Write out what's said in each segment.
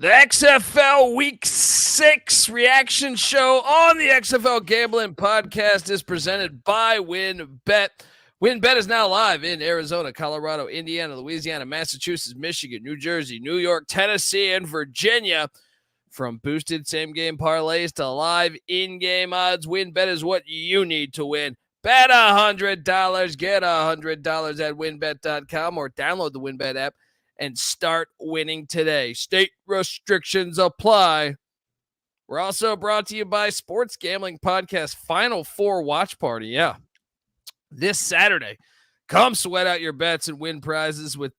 The XFL Week 6 reaction show on the XFL Gambling Podcast is presented by WynnBET. WynnBET is now live in Arizona, Colorado, Indiana, Louisiana, Massachusetts, Michigan, New Jersey, New York, Tennessee, and Virginia. From boosted same-game parlays to live in-game odds, WynnBET is what you need to win. Bet $100, get $100 at wynnbet.com or download the WynnBET app and start winning today. State restrictions apply. We're also brought to you by Sports Gambling Podcast Final Four Watch Party. Yeah, this Saturday. Come sweat out your bets and win prizes with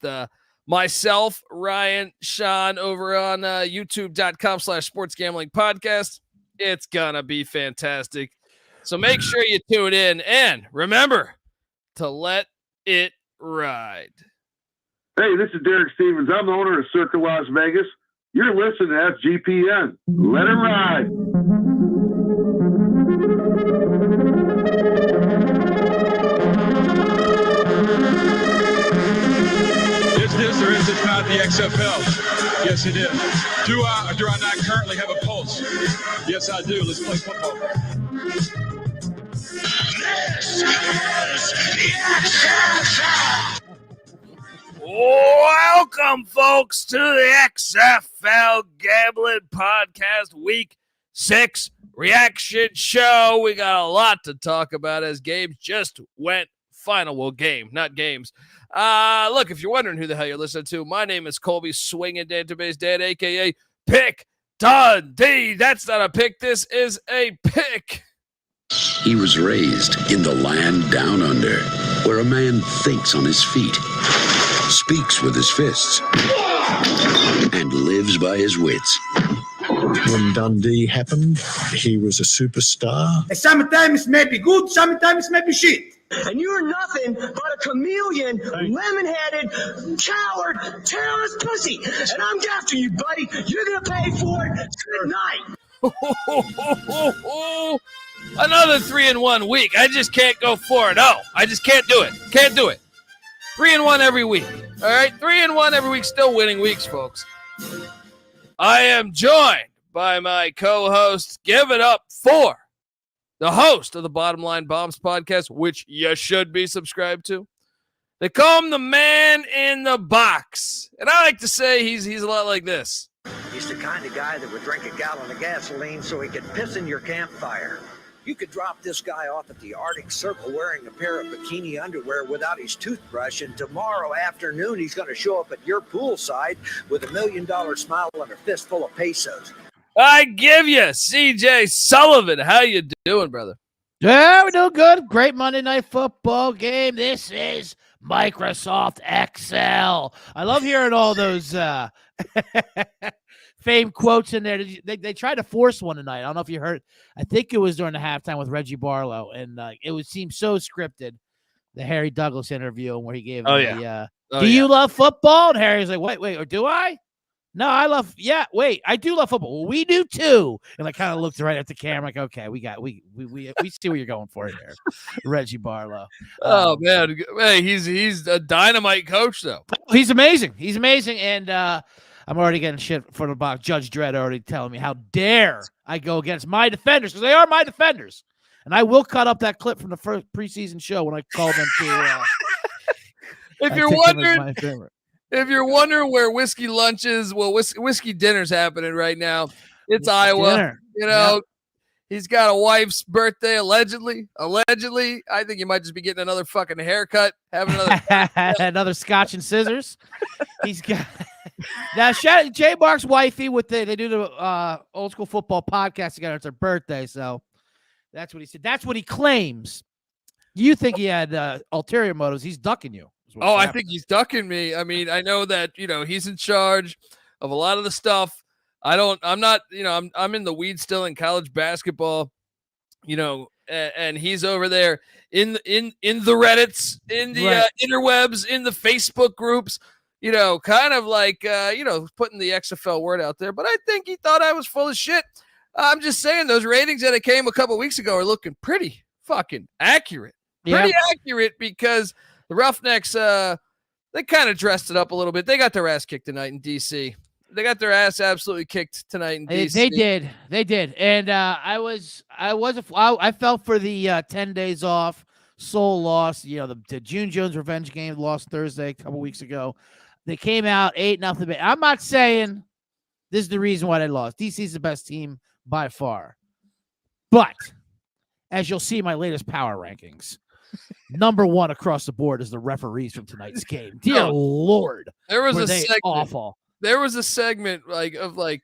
myself, Ryan, Sean over on youtube.com/Sports Gambling Podcast. It's going to be fantastic. So make sure you tune in and remember to let it ride. Hey, this is Derek Stevens. I'm the owner of Circa Las Vegas. You're listening to SGPN. Let it ride. Is this or is it not the XFL? Yes, it is. Do I not currently have a pulse? Yes, I do. Let's play football. This is the XFL. Welcome, folks, to the XFL Gambling Podcast Week 6 reaction show. We got a lot to talk about as games just went final. Well, not games. Look, if you're wondering who the hell you're listening to, my name is Colby Swinging Database Dad, a.k.a. Pick Dundee. That's not a pick. This is a pick. He was raised in the land down under, where a man thinks on his feet, speaks with his fists, and lives by his wits. When Dundee happened, he was a superstar. Sometimes it may be good, sometimes it may be shit. And you're nothing but a chameleon, lemon-headed, coward, terrorist pussy. And I'm after you, buddy. You're going to pay for it tonight. Another 3-1 week. I just can't go 4-0. I just can't do it. Can't do it. 3-1 every week. All right, 3-1 every week. Still winning weeks, folks. I am joined by my co-host. Give it up for the host of the Bottom Line Bombs podcast, which you should be subscribed to. They call him the man in the box. And I like to say he's a lot like this. He's the kind of guy that would drink a gallon of gasoline so he could piss in your campfire. You could drop this guy off at the Arctic Circle wearing a pair of bikini underwear without his toothbrush, and tomorrow afternoon he's going to show up at your poolside with $1 million smile and a fistful of pesos. I give you CJ Sullivan. How you doing, brother? Yeah, we're doing good. Great Monday Night Football game. This is Microsoft Excel. I love hearing all those famed quotes in there. They tried to force one tonight. I don't know if you heard. I think it was during the halftime with Reggie Barlow, and it would seem so scripted. The Harry Douglas interview where he gave do you love football? And Harry's like, wait, or do I? No, I do love football. Well, we do too. And I kind of looked right at the camera, like, okay, we see what you're going for here, Reggie Barlow. Oh man, hey, he's a dynamite coach though. He's amazing. He's amazing, and I'm already getting shit for the box. Judge Dredd already telling me how dare I go against my defenders, because they are my defenders, and I will cut up that clip from the first preseason show when I called them to. If you're wondering where whiskey lunch is, well, whiskey dinner's happening right now. It's Iowa. Dinner. You know, He's got a wife's birthday, allegedly. I think he might just be getting another fucking haircut, having another scotch and scissors. He's got now Jay Mark's wifey they do the old school football podcast together. It's her birthday, so that's what he said. That's what he claims. You think he had ulterior motives? He's ducking you. Oh, I think he's ducking me. I mean, I know that, he's in charge of a lot of the stuff. I'm not, I'm in the weeds still in college basketball, and he's over there in the Reddits, in the interwebs, in the Facebook groups, kind of like, putting the XFL word out there. But I think he thought I was full of shit. I'm just saying those ratings that it came a couple weeks ago are looking pretty fucking accurate. Pretty accurate, because the Roughnecks, they kind of dressed it up a little bit. They got their ass kicked tonight in D.C. their ass absolutely kicked tonight in DC. They did, and I felt for the 10 days off. Soul lost. You know, the June Jones revenge game lost Thursday a couple weeks ago. They came out 8-0. I'm not saying this is the reason why they lost. DC's the best team by far, but as you'll see, my latest power rankings. Number one across the board is the referees from tonight's game. Dear Lord, there was were a they segment, awful. There was a segment of a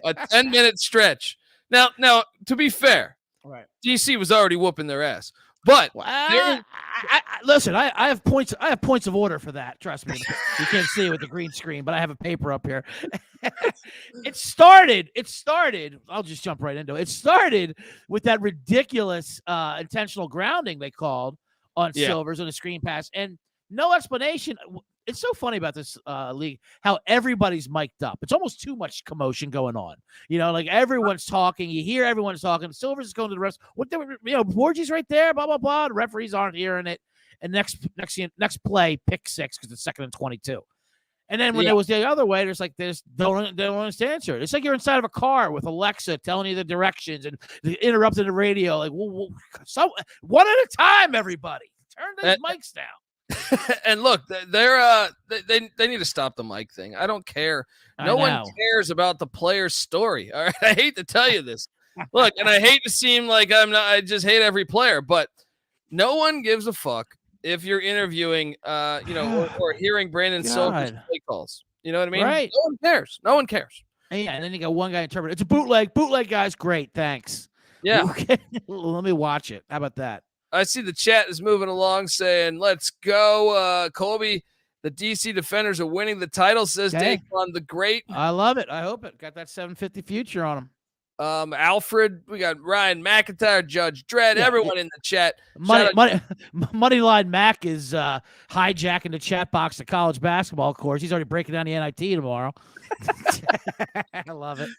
10-minute stretch. Now, to be fair, right? DC was already whooping their ass, but listen, I have points. I have points of order for that. Trust me. You can't see it with the green screen, but I have a paper up here. It started. I'll just jump right into it. It started with that ridiculous intentional grounding they called on Silvers on a screen pass, and no explanation. It's so funny about this league, how everybody's mic'd up. It's almost too much commotion going on. You know, like everyone's talking. You hear everyone's talking. Silvers is going to the refs. Borgie's right there, blah, blah, blah. The referees aren't hearing it. And next play, pick 6 because it's 2nd and 22. And then when it was the other way, there's don't understand answer. It's like you're inside of a car with Alexa telling you the directions and interrupting the radio. Like, so one at a time, everybody. Turn these mics down. And look, they need to stop the mic thing. I don't care. No one cares about the player's story. All right, I hate to tell you this. Look, and I hate to seem like I just hate every player, but no one gives a fuck if you're interviewing, or hearing Brandon Silver's play calls. You know what I mean? Right. No one cares. And then you got one guy interpreting. It's a bootleg. Bootleg, guys. Great. Thanks. Yeah. Okay. Let me watch it. How about that? I see the chat is moving along saying, let's go. Colby, the DC Defenders are winning the title, says Daquan the Great. I love it. I hope it. Got that 750 future on him. Alfred, we got Ryan McIntyre, Judge Dredd, everyone in the chat. Moneyline Mac is hijacking the chat box of college basketball course. He's already breaking down the NIT tomorrow. I love it.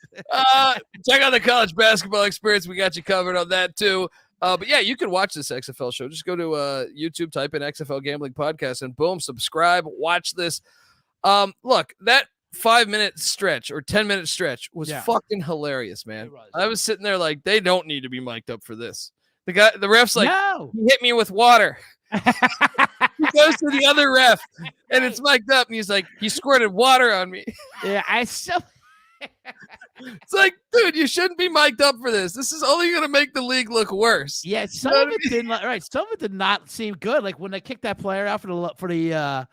Check out the college basketball experience. We got you covered on that too. But yeah, you can watch this XFL show. Just go to YouTube, type in XFL Gambling Podcast, and boom, subscribe, watch this. Look, that 5-minute stretch or 10-minute stretch was fucking hilarious, man. I was sitting there like, they don't need to be mic'd up for this. The ref's like, no. He hit me with water. He goes to the other ref, and it's mic'd up, and he's like, he squirted water on me. Yeah, it's like, dude, you shouldn't be mic'd up for this. This is only going to make the league look worse. Yeah, some of it did not seem good. Like when they kicked that player out for the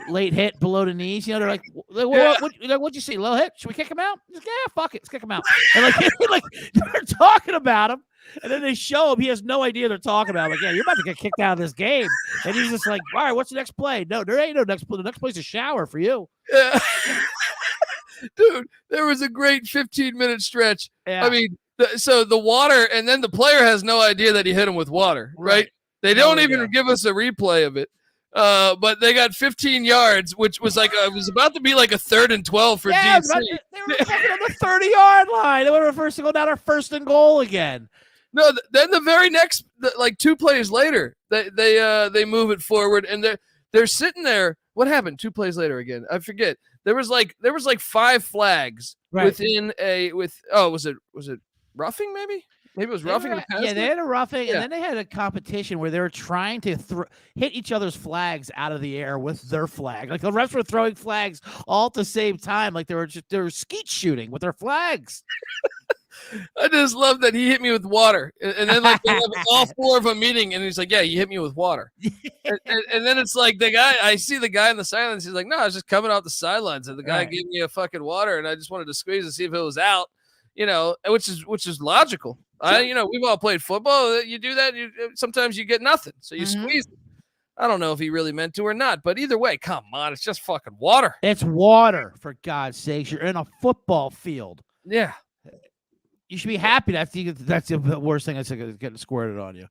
late hit below the knees, you know, they're like, what'd you see? Low hit? Should we kick him out? He's like, yeah, fuck it, let's kick him out. And like they're talking about him, and then they show him. He has no idea they're talking about him. Like, yeah, you're about to get kicked out of this game, and he's just like, all right, what's the next play? No, there ain't no next play. The next play's a shower for you. Yeah. Dude, there was a great 15-minute stretch. Yeah. I mean, so the water, and then the player has no idea that he hit him with water, right? They don't even give us a replay of it. But they got 15 yards, which was like it was about to be like a 3rd and 12 for DC. They were fucking on the 30-yard line. They were reversed to go down our 1st and goal again. No, then the very next, like 2 plays later, they move it forward, and they're sitting there. What happened? 2 plays later again? I forget. There was like 5 flags within was it roughing maybe? Maybe it was roughing the pass. Yeah, they had a roughing, and then they had a competition where they were trying to hit each other's flags out of the air with their flag. Like the refs were throwing flags all at the same time, like they were skeet shooting with their flags. I just love that he hit me with water, and then like they have all 4 of them meeting, and he's like, "Yeah, you hit me with water," and then it's like I see the guy in the sidelines. He's like, "No, I was just coming off the sidelines, and the guy gave me a fucking water, and I just wanted to squeeze and see if it was out." You know, which is logical. We've all played football. You do that. Sometimes you get nothing, so you squeeze it. I don't know if he really meant to or not, but either way, come on, it's just fucking water. It's water, for God's sakes. You're in a football field. Yeah. You should be happy that's the worst thing that's getting squirted on you.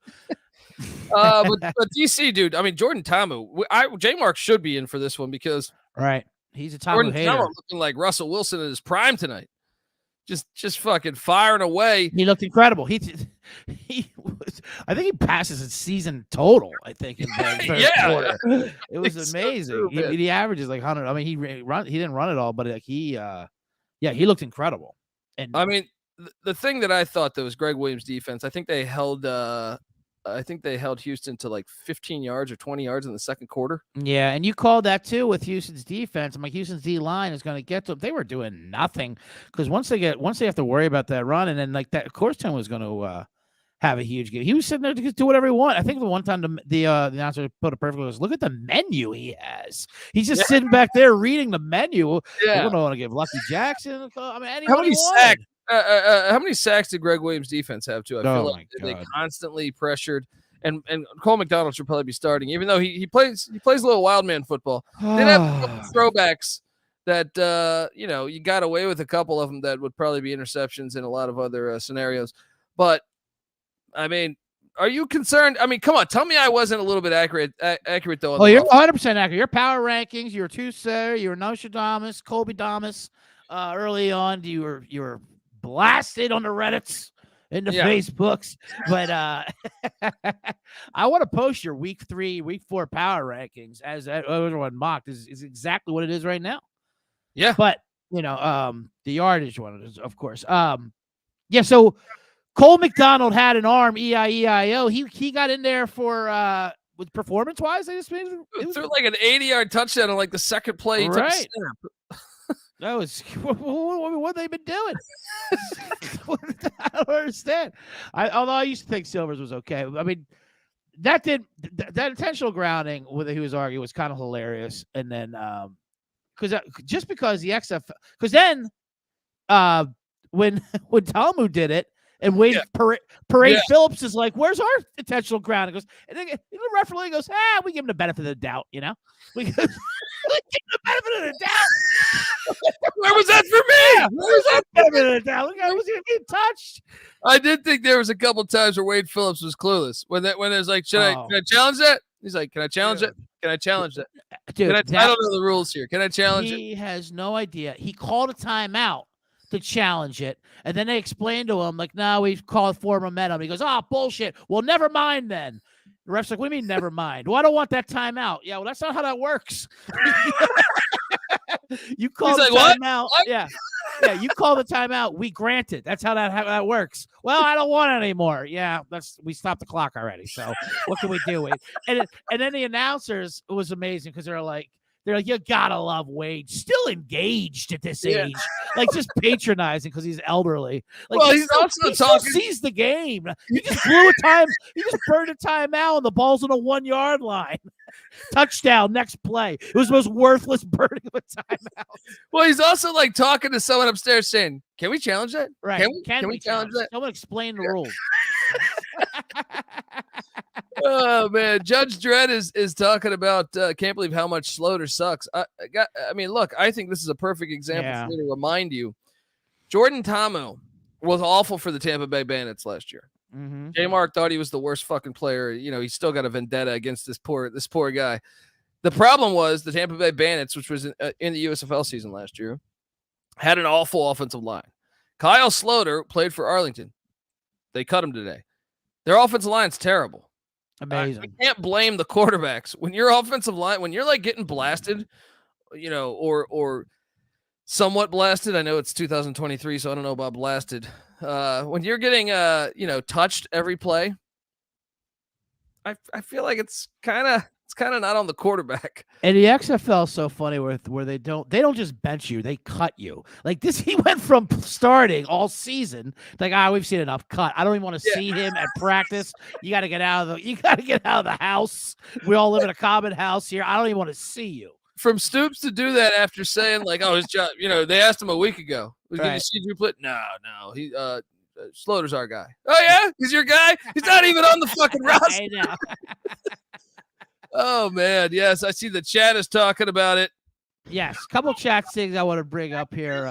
But DC, dude, I mean, Jordan Ta'amu, J-Mark should be in for this one because he's a Ta'amu hater. Ta'amu looking like Russell Wilson in his prime tonight. Just fucking firing away. He looked incredible. He was, I think he passes his season total. I think in the third quarter. It was amazing. He averages like 100. I mean, he didn't run it all, but like he Yeah, he looked incredible. And I mean, the thing that I thought that was Greg Williams' defense, I think they held Houston to like 15 yards or 20 yards in the second quarter. Yeah, and you called that too with Houston's defense. I'm like, Houston's D line is going to get to them. They were doing nothing because once they have to worry about that run, and then like that, Corstown was going to have a huge game. He was sitting there to do whatever he wanted. I think the one time the announcer put it perfectly was, look at the menu he has. He's just sitting back there reading the menu. Yeah. We're going to want to give Lucky Jackson. I mean, how many sacks did Greg Williams' defense have too? I feel like they constantly pressured. And Cole McDonald should probably be starting, even though he plays a little wild man football. They have a couple throwbacks that you got away with a couple of them that would probably be interceptions in a lot of other scenarios. But I mean, are you concerned? I mean, come on, tell me I wasn't a little bit accurate though. Well, you're 100% accurate. Your power rankings, you were Tusa, you were Nostradamus, Colby Damas. Early on, you were blasted on the Reddits. In the Facebooks, but I want to post your week 3, week 4 power rankings as everyone mocked is exactly what it is right now. Yeah, but the yardage one is, of course. So Cole McDonald had an arm, EIEIO. He got in there for with performance wise. It was like an 80-yard touchdown on like the second play. He took a snap. That was what they've been doing. I don't understand. Although I used to think Silvers was okay. I mean, that intentional grounding with he was arguing was kind of hilarious. And then because the XFL, because then when Talmu did it. And Wade Parade Phillips is like, "Where's our intentional ground?" He goes, and then the referee goes, we give him the benefit of the doubt, We give him the benefit of the doubt. Where was that for me? Where was that benefit of the doubt? Look, I was going to get touched. I did think there was a couple times where Wade Phillips was clueless when there's like, can I challenge that? He's like, can I challenge it? Can I challenge that? Dude, I don't know the rules here. Can I challenge it? He has no idea. He called a timeout to challenge it, and then they explained to him like, "No, we've called for momentum." He goes, "Oh, bullshit. Well, never mind then." The ref's like, "What do you mean, never mind?" "Well, I don't want that timeout." "Yeah, well, that's not how that works." You call the timeout. Yeah, you call the timeout. We grant it. That's how that works. Well, I don't want it anymore. Yeah, we stopped the clock already. So what can we do? And then the announcers, it was amazing because they're like, you gotta love Wade, still engaged at this age, like just patronizing because he's elderly. Like, well, he's also talking. Sees the game. He just blew a time. He just burned a timeout, and the ball's on the 1 yard line. Touchdown, next play. It was the most worthless burning of a timeout. Well, he's also like talking to someone upstairs, saying, "Can we challenge that? Right? Can we challenge that? Someone explain the rules." Oh man, Judge Dredd is talking about can't believe how much Slaughter sucks. I mean, look, I think this is a perfect example for me to remind you. Jordan Ta'amu was awful for the Tampa Bay Bandits last year. Mm-hmm. J-Mark thought he was the worst fucking player. He's still got a vendetta against this poor guy. The problem was the Tampa Bay Bandits, which was in the USFL season last year, had an awful offensive line. Kyle Slaughter played for Arlington. They cut him today. Their offensive line's terrible. Amazing. We can't blame the quarterbacks when your offensive line, when you're like getting blasted, or somewhat blasted. I know it's 2023, so I don't know about blasted. When you're getting touched every play, I feel like it's kind of not on the quarterback. And the XFL is so funny where they don't just bench you, they cut you. Like this, he went from starting all season like, we've seen enough cut. I don't even want to see him at practice. You got to get out of the house. We all live in a common house here. I don't even want to see you. From Stoops to do that after saying like, his job, they asked him a week ago, did you see Drew Plitt? No, he Slaughter's our guy. Oh yeah, he's your guy. He's not even on the fucking roster. I know. Oh man, yes, I see the chat is talking about it. Yes, a couple chat things I want to bring up here.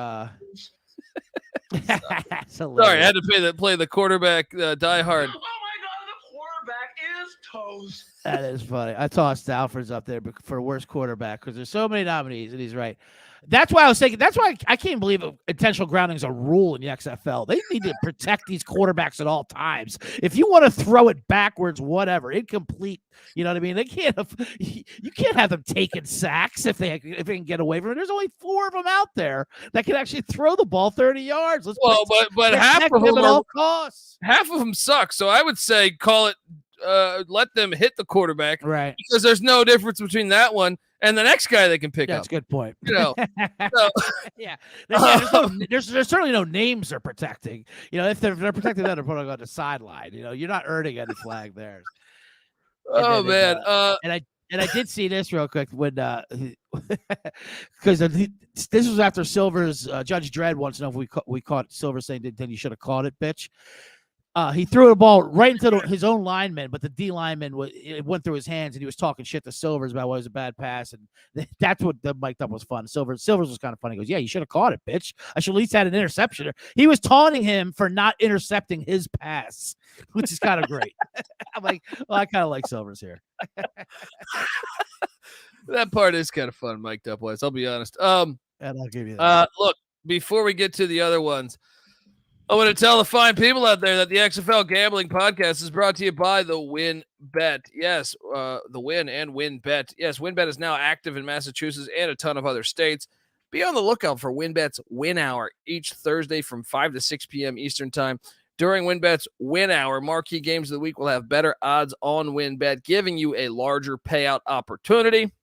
Sorry, I had to play the quarterback Die Hard. Oh my God, the quarterback is toes. That is funny. I tossed Alfred's up there for worst quarterback because there's so many nominees, and he's right. That's why I was thinking. That's why I can't believe intentional grounding is a rule in the XFL. They need to protect these quarterbacks at all times. If you want to throw it backwards, whatever, incomplete. You know what I mean? You can't have them taking sacks if they can get away from it. There's only 4 of them out there that can actually throw the ball 30 yards. But half of them at all costs. Half of them suck. So I would say call it. Let them hit the quarterback, right? Because there's no difference between that one and the next guy they can pick up. That's a good point. You know, there's certainly no names they're protecting. You know, if they're protecting that, they're putting on the sideline. You know, you're not earning any flag there. Man. And I did see this real quick when because this was after Silver's Judge Dredd wants to know if we caught Silver saying then you should have caught it, bitch. He threw the ball right into his own lineman, but the D lineman it went through his hands, and he was talking shit to Silvers about why it was a bad pass, and that's what the mic'd up was fun. Silvers was kind of funny. He goes, "Yeah, you should have caught it, bitch. I should at least had an interception." He was taunting him for not intercepting his pass, which is kind of great. I'm like, well, I kind of like Silvers here. That part is kind of fun, mic'd up wise. I'll be honest. And I'll give you that. Look, before we get to the other ones, I want to tell the fine people out there that the XFL Gambling Podcast is brought to you by the Win Bet. Yes, the Win and Win Bet. Yes, Win Bet is now active in Massachusetts and a ton of other states. Be on the lookout for Win Bet's Win Hour each Thursday from 5 to 6 p.m. Eastern Time. During Win Bet's Win Hour, marquee games of the week will have better odds on Win Bet, giving you a larger payout opportunity.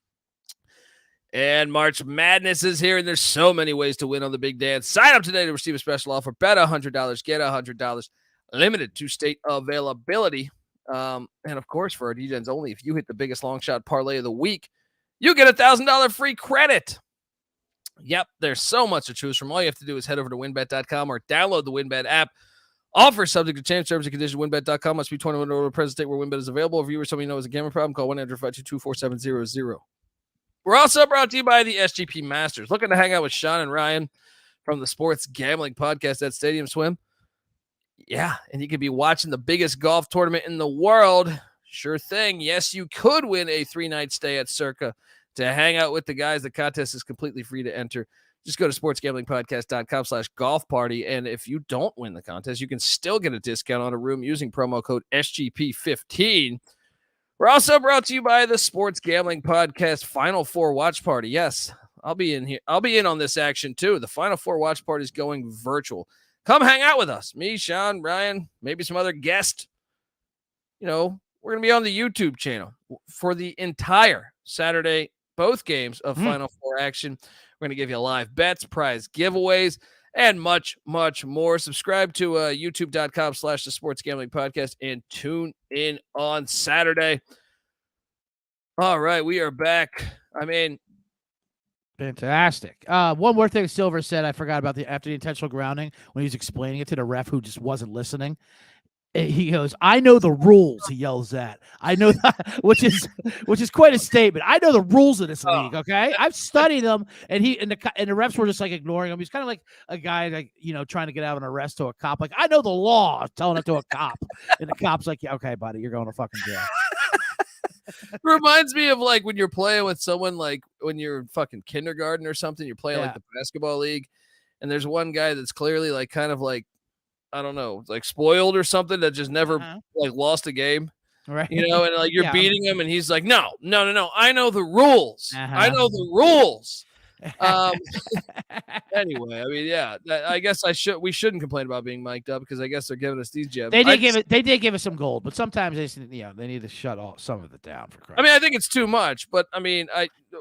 And March Madness is here, and there's so many ways to win on the big dance. Sign up today to receive a special offer. Bet $100, get $100. Limited to state availability. And, of course, for our DJs only, if you hit the biggest long shot parlay of the week, you get $1,000 free credit. Yep, there's so much to choose from. All you have to do is head over to winbet.com or download the WinBet app. Offer subject to change, terms and conditions. WinBet.com must be 21 or older. Present state where WinBet is available. If you or somebody knows a gambling problem, call 1-800-522-4700. We're also brought to you by the SGP Masters. Looking to hang out with Sean and Ryan from the Sports Gambling Podcast at Stadium Swim? Yeah, and you could be watching the biggest golf tournament in the world. Sure thing. Yes, you could win a 3-night stay at Circa to hang out with the guys. The contest is completely free to enter. Just go to sportsgamblingpodcast.com/golf party. And if you don't win the contest, you can still get a discount on a room using promo code SGP15. We're also brought to you by the Sports Gambling Podcast Final Four Watch Party. Yes, I'll be in here. I'll be in on this action too. The Final Four Watch Party is going virtual. Come hang out with us. Me, Sean, Ryan, maybe some other guest. You know, we're going to be on the YouTube channel for the entire Saturday, both games of Final Four action. We're going to give you live bets, prize giveaways, and much, much more. Subscribe to youtube.com/the Sports Gambling Podcast and tune in on Saturday. All right, we are back. I mean, fantastic. One more thing Silver said I forgot about after the intentional grounding when he was explaining it to the ref who just wasn't listening. He goes, "I know the rules." He yells that. I know that, which is quite a statement. I know the rules of this league. Okay, I've studied them, and the refs were just like ignoring him. He's kind of like a guy like trying to get out of an arrest to a cop. Like, I know the law, telling it to a cop, and the cop's like, "Yeah, okay, buddy, you're going to fucking jail." Reminds me of like when you're playing with someone, like when you're in fucking kindergarten or something. You're playing like the basketball league, and there's one guy that's clearly like kind of like, I don't know, like spoiled or something that just never like lost a game, right? And like you're beating him, and he's like, no, I know the rules. I know the rules. Anyway, I mean, yeah, I guess we shouldn't complain about being mic'd up because I guess they're giving us these gems. They did give us some gold, but sometimes they need to shut some of it down for Christ. I mean, I think it's too much, but I mean,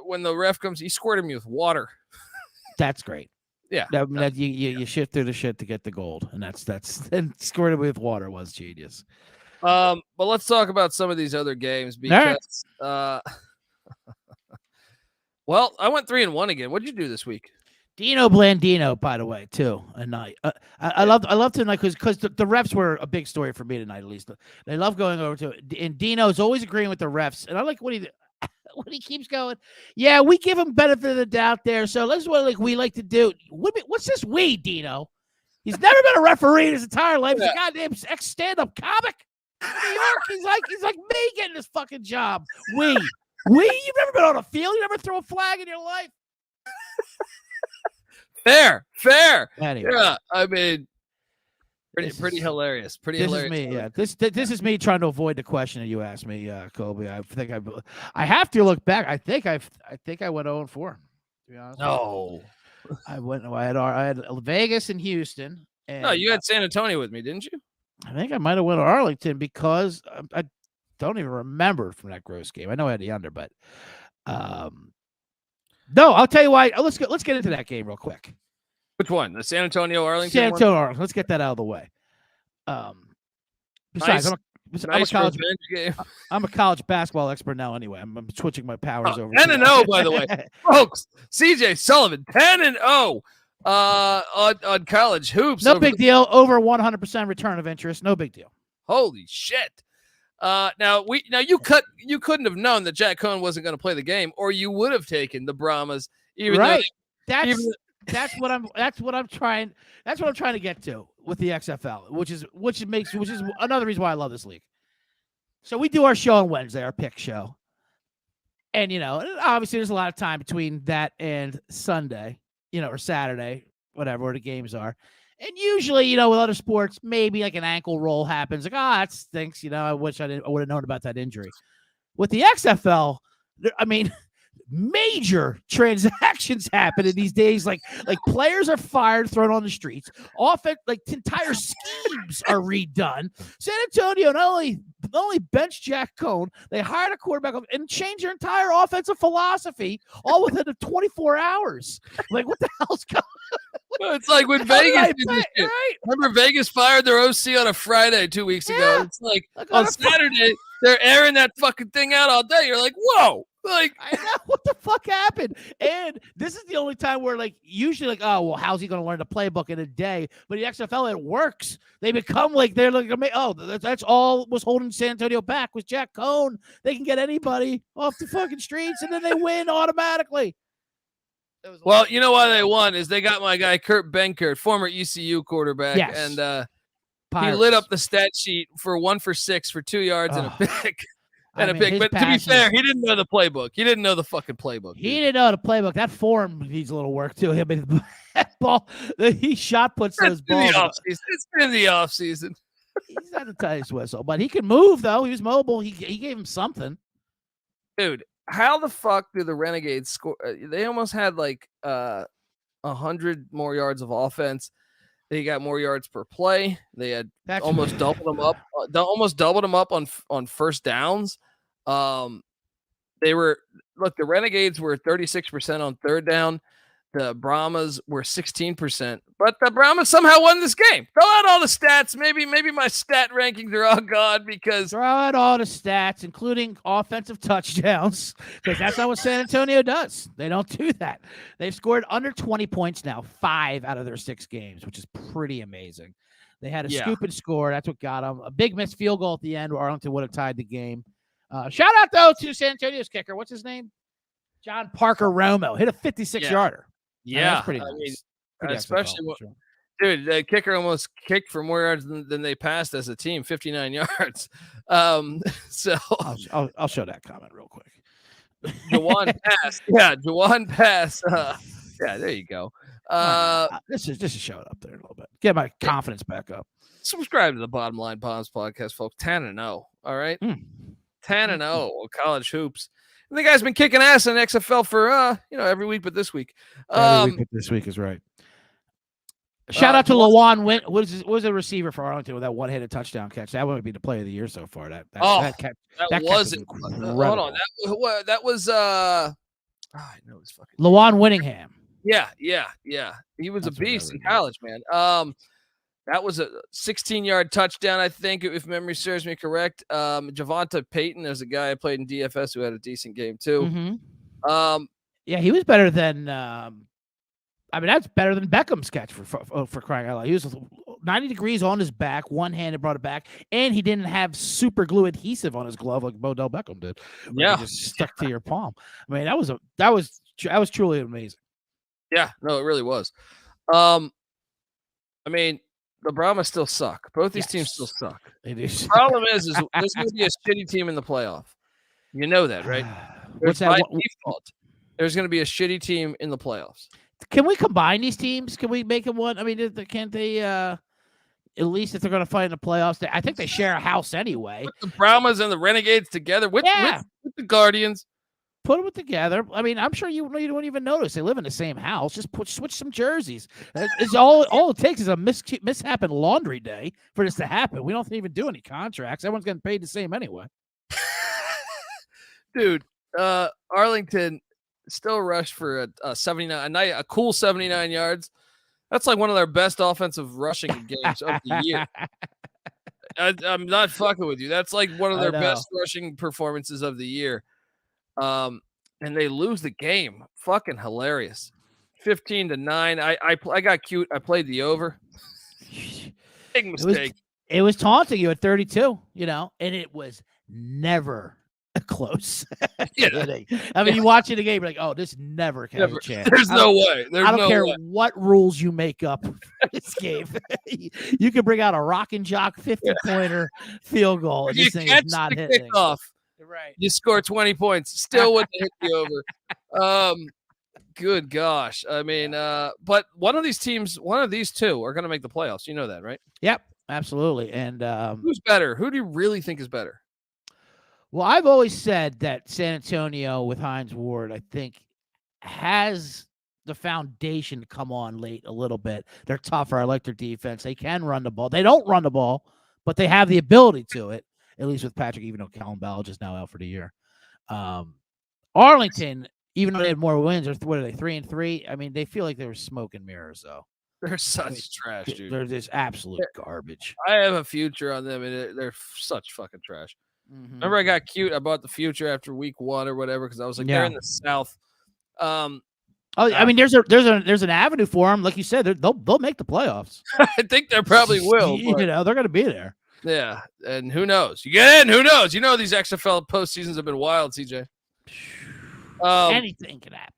when the ref comes, he squirted me with water. That's great. Yeah, that you shift through the shit to get the gold, and that's and squirted with water was genius. But let's talk about some of these other games because, well, I went 3-1 again. What did you do this week? Dino Blandino, by the way, too. And I love tonight because the refs were a big story for me tonight. At least they love going over to it. And Dino's always agreeing with the refs, and I like what he keeps going. Yeah, we give him benefit of the doubt there. So that's what we like to do. What's this we, Dino? He's never been a referee in his entire life. He's a goddamn ex stand-up comic. New York, he's like me getting this fucking job. You've never been on a field. You never throw a flag in your life. Fair. Anyway. Yeah, I mean, pretty hilarious. This is me. Yeah, this is me trying to avoid the question that you asked me, Kobe. I think I have to look back. I think I went 0-4. To be honest. No, I had Vegas and Houston. And, no, you had San Antonio with me, didn't you? I think I might have went to Arlington because I don't even remember from that gross game. I know I had the under, but no, I'll tell you why. Let's get into that game real quick. Which one? The San Antonio Arlington. San Antonio Arlington. Let's get that out of the way. Besides, I'm a college basketball expert now. Anyway, I'm switching my powers over. 10-0, by the way, folks. CJ Sullivan, 10-0 on college hoops. No big deal. Over 100% return of interest. No big deal. Holy shit. Now you couldn't have known that Jack Cohn wasn't going to play the game, or you would have taken the Brahmas. That's what I'm trying to get to with the XFL, which is another reason why I love this league. So we do our show on Wednesday, our pick show, and obviously there's a lot of time between that and Sunday, or Saturday, whatever the games are. And usually, with other sports, maybe like an ankle roll happens. Like, that stinks. I wish I would have known about that injury. With the XFL, I mean, major transactions happen in these days. Like players are fired, thrown on the streets. Often, entire schemes are redone. San Antonio not only benched Jack Cohn, they hired a quarterback and changed their entire offensive philosophy all within 24 hours. Like, what the hell's going on? It's like when Vegas did this shit. Right? Remember Vegas fired their OC on a Friday 2 weeks ago. It's like on Saturday, they're airing that fucking thing out all day. You're like, whoa. Like, I know what the fuck happened. And this is the only time where, usually, how's he going to learn the playbook in a day? But the XFL, it works. They become they're like, that's all was holding San Antonio back was Jack Cohn. They can get anybody off the fucking streets, and then they win automatically. Well, you know why they won is they got my guy Kurt Benkert, former ECU quarterback, yes. And he lit up the stat sheet for 1 for 6 for 2 yards and a pick. But to be fair, he didn't know the playbook. He didn't know the fucking playbook. He didn't know the playbook. That form needs a little work too. I mean, that ball, he shot puts those balls. It's in the off season. He's not a tight whistle, but he can move though. He was mobile. He gave him something. Dude, how the fuck do the Renegades score? They almost had 100 more yards of offense. They got more yards per play. They had almost doubled them up. On first downs. The Renegades were 36% on third down. The Brahmas were 16%, but the Brahmas somehow won this game. Throw out all the stats. Maybe my stat rankings are all gone because throw out all the stats, including offensive touchdowns, because that's not what San Antonio does. They don't do that. They've scored under 20 points now, 5 out of their 6 games, which is pretty amazing. They had a scoop and score. That's what got them. A big missed field goal at the end where Arlington would have tied the game. Shout out, though, to San Antonio's kicker. What's his name? John Parker Romo. Hit a 56-yarder. Yeah. That's pretty nice. Especially dude, the kicker almost kicked for more yards than they passed as a team, 59 yards. So I'll show that comment real quick. Jawan pass. Yeah, Jawan pass. Yeah, there you go. This is show it up there a little bit. Get my confidence back up. Subscribe to the Bottom Line Bombs podcast, folks. 10-0. All right. 10-0 college hoops. And the guy's been kicking ass in XFL for every week, but this week. Every week, but this week is right. Shout out to Lawan Win. Was a receiver for Arlington with that one-handed touchdown catch. That would be the play of the year so far. That was incredible. Hold on. That was I know it's fucking Lawan Winningham. Yeah. He was a beast in college, man. That was a 16-yard touchdown, I think, if memory serves me correct. Javonta Payton is a guy I played in DFS who had a decent game too. Mm-hmm. Yeah, he was better than. That's better than Beckham's catch for crying out loud. He was 90 degrees on his back, one-handed, brought it back, and he didn't have super glue adhesive on his glove like Bodell Beckham did. Yeah, it just stuck to your palm. I mean, that was truly amazing. Yeah, no, it really was. the Brahmas still suck. Both these teams still suck. They do. Problem is there's going to be a shitty team in the playoff. You know that, right? What's that? By default, there's going to be a shitty team in the playoffs. Can we combine these teams? Can we make them one? I mean, can't they? At least if they're going to fight in the playoffs, I think they share a house anyway. Put the Brahmas and the Renegades together with the Guardians. Put them together. I mean, I'm sure you don't even notice they live in the same house. Just switch some jerseys. It's all it takes is a mishap in laundry day for this to happen. We don't even do any contracts. Everyone's getting paid the same anyway. Dude, Arlington still rushed for a cool 79 yards. That's like one of their best offensive rushing games of the year. I'm not fucking with you. That's like one of their best rushing performances of the year. And they lose the game. Fucking hilarious. 15-9. I got cute. I played the over. Big mistake. It was taunting you at 32, and it was never close. I mean, you watching the game, you're like, oh, this never has a chance. There's no way. I don't care what rules you make up for this game. You can bring out a rock and jock 50-pointer field goal, and this thing is not hitting. Kickoff. Right. You score 20 points. Still wouldn't hit the over. Good gosh. I mean, but one of these two are going to make the playoffs. You know that, right? Yep, absolutely. And who's better? Who do you really think is better? Well, I've always said that San Antonio with Hines Ward, I think, has the foundation to come on late a little bit. They're tougher. I like their defense. They can run the ball. They don't run the ball, but they have the ability to it, at least with Patrick, even though Callum Ballage is now out for the year. Arlington, even though they had more wins, what are they, 3-3? I mean, they feel like they were smoke and mirrors, though. They're such trash, dude. They're just absolute garbage. I have a future on them, and they're such fucking trash. Mm-hmm. Remember, I got cute. I bought the future after week 1 or whatever because I was like, they're in the South. I mean, there's an avenue for them, like you said. They'll make the playoffs. I think they probably will. They're going to be there. Yeah, and who knows? You get in, who knows? You know these XFL postseasons have been wild, CJ. Anything can happen.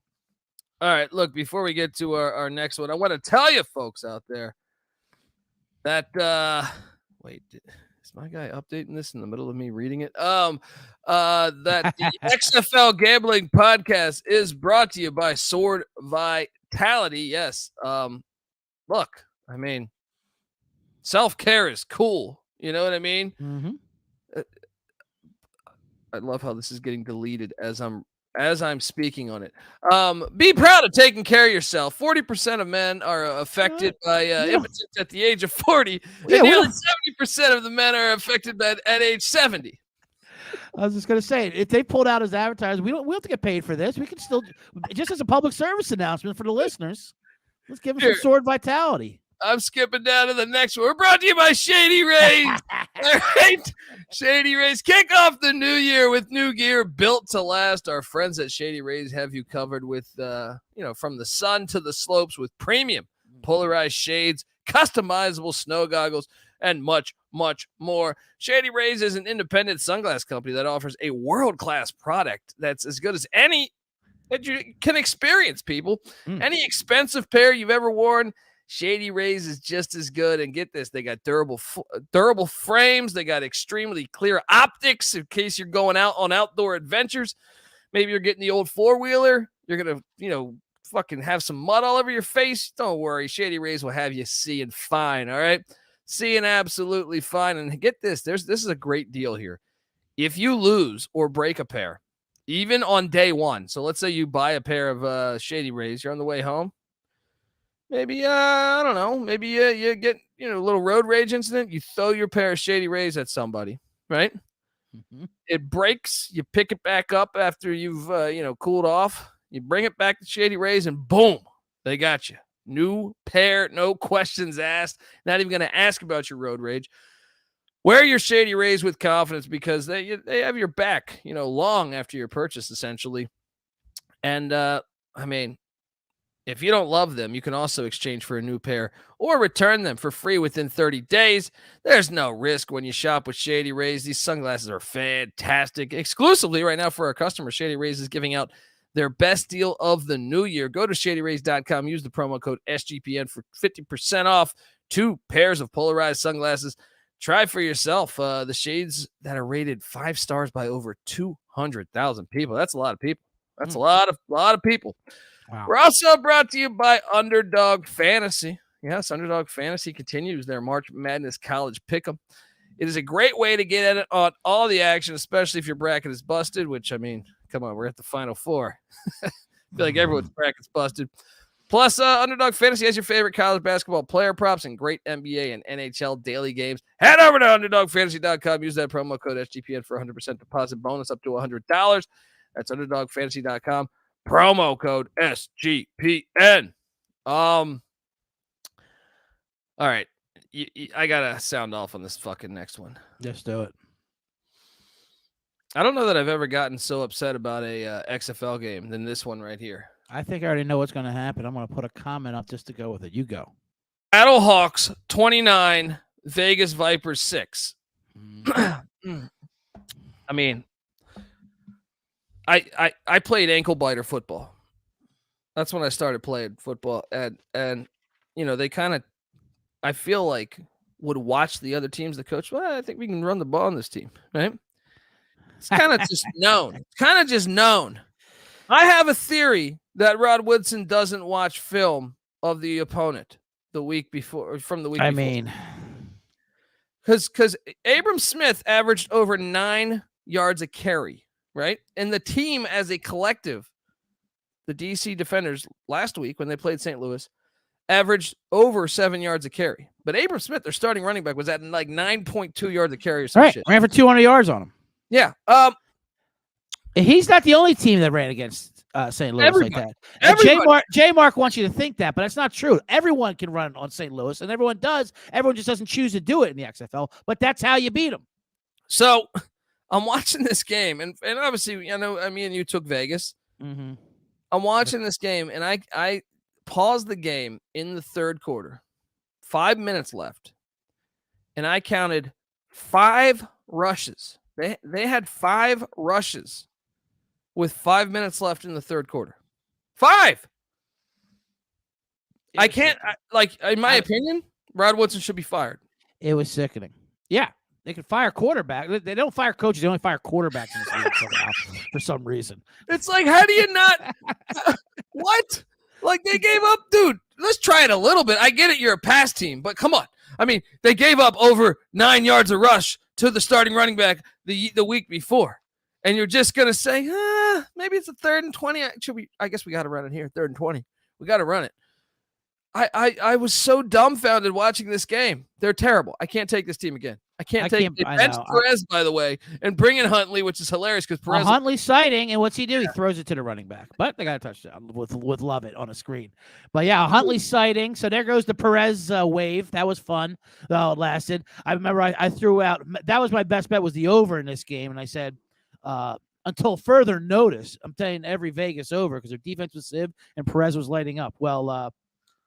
All right, look, before we get to our next one, I want to tell you folks out there that wait, is my guy updating this in the middle of me reading it? That the XFL Gambling Podcast is brought to you by Sword Vitality. Yes. Look, I mean, self-care is cool. You know what I mean? Mm-hmm. I love how this is getting deleted as I'm speaking on it. Be proud of taking care of yourself. 40% of men are affected by impotence at the age of 40. And nearly 70% of the men are affected at age 70. I was just going to say, if they pulled out as advertisers, we don't have to get paid for this. We can still, just as a public service announcement for the listeners, let's give them some Sword Vitality. I'm skipping down to the next one. We're brought to you by Shady Rays. All right. Shady Rays, kick off the new year with new gear built to last. Our friends at Shady Rays have you covered with, from the sun to the slopes with premium polarized shades, customizable snow goggles, and much, much more. Shady Rays is an independent sunglass company that offers a world-class product that's as good as any that you can experience, people. Any expensive pair you've ever worn, Shady Rays is just as good. And get this, they got durable frames. They got extremely clear optics in case you're going out on outdoor adventures. Maybe you're getting the old four-wheeler. You're going to, fucking have some mud all over your face. Don't worry. Shady Rays will have you seeing fine, all right? Seeing absolutely fine. And get this, this is a great deal here. If you lose or break a pair, even on day one, so let's say you buy a pair of Shady Rays, you're on the way home, maybe, I don't know, maybe you get, a little road rage incident. You throw your pair of Shady Rays at somebody, right? Mm-hmm. It breaks. You pick it back up after you've, cooled off. You bring it back to Shady Rays and boom, they got you. New pair, no questions asked. Not even going to ask about your road rage. Wear your Shady Rays with confidence because they have your back, long after your purchase, essentially. And, if you don't love them, you can also exchange for a new pair or return them for free within 30 days. There's no risk when you shop with Shady Rays. These sunglasses are fantastic. Exclusively right now for our customers, Shady Rays is giving out their best deal of the new year. Go to shadyrays.com. Use the promo code SGPN for 50% off 2 pairs of polarized sunglasses. Try for yourself the shades that are rated 5 stars by over 200,000 people. That's a lot of people. That's a lot of people. Wow. We're also brought to you by Underdog Fantasy. Yes, Underdog Fantasy continues their March Madness College Pick'em. It is a great way to get in on all the action, especially if your bracket is busted, which, I mean, come on, we're at the Final Four. I feel like everyone's bracket's busted. Plus, Underdog Fantasy has your favorite college basketball player props and great NBA and NHL daily games. Head over to UnderdogFantasy.com. Use that promo code SGPN for 100% deposit bonus up to $100. That's UnderdogFantasy.com. Promo code SGPN. All right. I got to sound off on this fucking next one. Just do it. I don't know that I've ever gotten so upset about a XFL game than this one right here. I think I already know what's going to happen. I'm going to put a comment up just to go with it. You go. Battlehawks 29, Vegas Vipers 6. I mean, I played ankle biter football. That's when I started playing football, and you know, they kind of, I feel like, would watch the other teams. The coach, well, I think we can run the ball on this team, right? It's kind of just known. It's kind of just known. I have a theory that Rod Woodson doesn't watch film of the opponent the week before, from the week before. I mean, because Abram Smith averaged over 9 yards a carry, right? And the team as a collective, the DC Defenders, last week when they played St. Louis, averaged over 7 yards a carry. But Abram Smith, their starting running back, was at like 9.2 yards a carry or some shit. Ran for 200 yards on him. Yeah. He's not the only team that ran against St. Louis like that. And J Mark wants you to think that, but that's not true. Everyone can run on St. Louis, and everyone does. Everyone just doesn't choose to do it in the XFL, but that's how you beat them. So I'm watching this game, and obviously, you know, me and you took Vegas. Mm-hmm. I'm watching this game, and I paused the game in the third quarter, 5 minutes left, and I counted 5 rushes. They had 5 rushes with 5 minutes left in the third quarter. 5. I can't, in my opinion, Rod Woodson should be fired. It was sickening. Yeah, they can fire quarterback. They don't fire coaches. They only fire quarterbacks in this league somehow, for some reason. It's like, how do you not? What? Like, they gave up, dude. Let's try it a little bit. I get it. You're a pass team, but come on. I mean, they gave up over 9 yards a rush to the starting running back the week before. And you're just going to say, maybe it's a 3rd and 20. I guess we got to run it here. 3rd and 20. We got to run it. I was so dumbfounded watching this game. They're terrible. I can't take this team again. They benched Perez, by the way, and bring in Huntley, which is hilarious because Perez. Huntley sighting, and what's he do? He throws it to the running back. But they got a touchdown with Lovett on a screen. But yeah, Huntley sighting. So there goes the Perez wave. That was fun. It lasted. I remember I threw out, that was my best bet, was the over in this game. And I said, until further notice, I'm telling every Vegas over because their defense was sieve and Perez was lighting up. Well,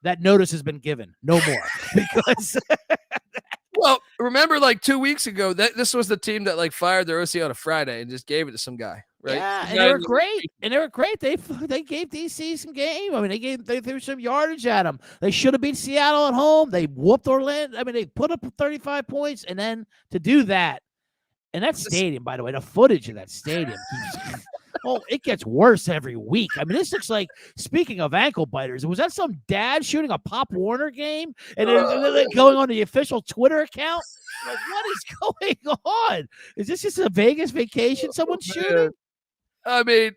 that notice has been given. No more. Because well, remember like 2 weeks ago, this was the team that like fired their OC on a Friday and just gave it to some guy, right? Yeah, and they were great. They gave DC some game. I mean, they threw some yardage at them. They should have beat Seattle at home. They whooped Orlando. I mean, they put up 35 points, and then to do that, and that stadium, by the way, the footage of that stadium. Oh, it gets worse every week. I mean, this looks like, speaking of ankle biters, was that some dad shooting a Pop Warner game and then going on the official Twitter account? Like, what is going on? Is this just a Vegas vacation someone's shooting? I mean,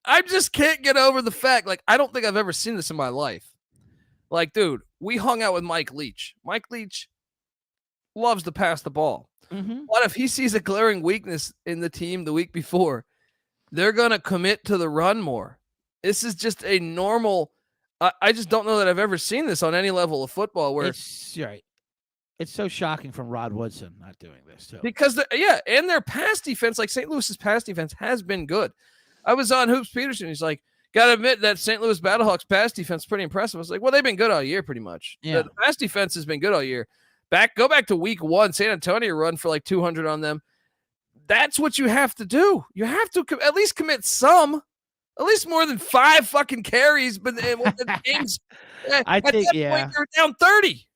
I just can't get over the fact, like, I don't think I've ever seen this in my life. Like, dude, we hung out with Mike Leach. Mike Leach loves to pass the ball. Mm-hmm. What if he sees a glaring weakness in the team the week before? They're going to commit to the run more. This is just a normal. I just don't know that I've ever seen this on any level of football where it's right. It's so shocking from Rod Woodson not doing this too. Because and their pass defense, like St. Louis's pass defense, has been good. I was on Hoops Peterson. He's like, gotta admit that St. Louis Battlehawks pass defense is pretty impressive. I was like, well, they've been good all year, pretty much. Yeah. The pass defense has been good all year. Go back to week 1. San Antonio run for like 200 on them. That's what you have to do. You have to at least commit some At least more than 5 fucking carries, but the game's I think, that point, they're down 30.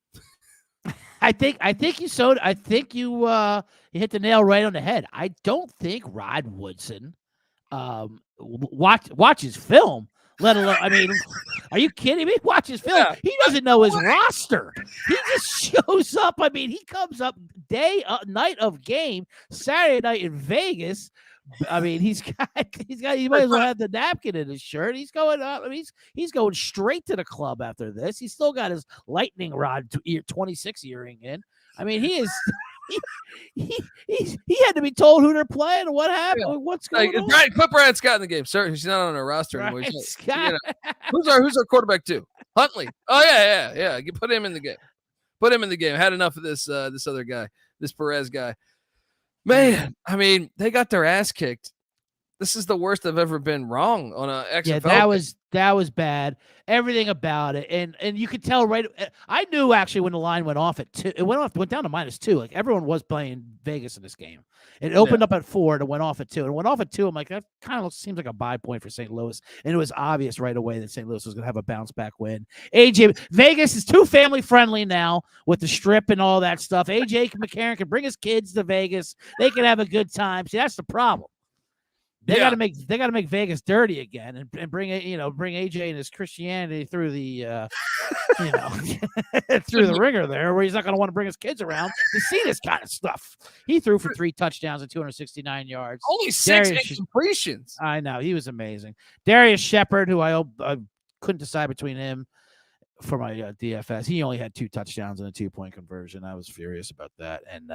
I think you hit the nail right on the head. I don't think Rod Woodson watches film, let alone, I mean, are you kidding me? Watch his film. Yeah. He doesn't know his roster. He just shows up. I mean, he comes up night of game, Saturday night in Vegas. I mean, he might as well have the napkin in his shirt. He's going up. I mean, he's going straight to the club after this. He's still got his lightning rod 26 earring in. I mean, he is. He had to be told who they're playing and what happened. Yeah. What's going on? Put Brian Scott in the game. Sir, he's not on our roster anymore. Who's our quarterback too? Huntley. Oh yeah. Put him in the game. Put him in the game. Had enough of this other guy, this Perez guy. Man, I mean, they got their ass kicked. This is the worst I've ever been wrong on a XFL. Yeah, that was bad. Everything about it, and you could tell right. I knew actually when the line went off at 2. It went down to -2. Like everyone was playing Vegas in this game. It opened up at 4 and it went off at 2. And it went off at 2. I'm like, that kind of seems like a buy point for St. Louis. And it was obvious right away that St. Louis was going to have a bounce back win. Vegas is too family friendly now with the strip and all that stuff. AJ McCarron can bring his kids to Vegas. They can have a good time. See, that's the problem. They got to make Vegas dirty again and bring AJ and his Christianity through the through the ringer there, where he's not going to want to bring his kids around to see this kind of stuff. He threw for 3 touchdowns and 269 yards. Only 6 incompletions. I know, he was amazing. Darius Shepard, who I couldn't decide between him for my DFS. He only had 2 touchdowns and a 2-point conversion. I was furious about that. And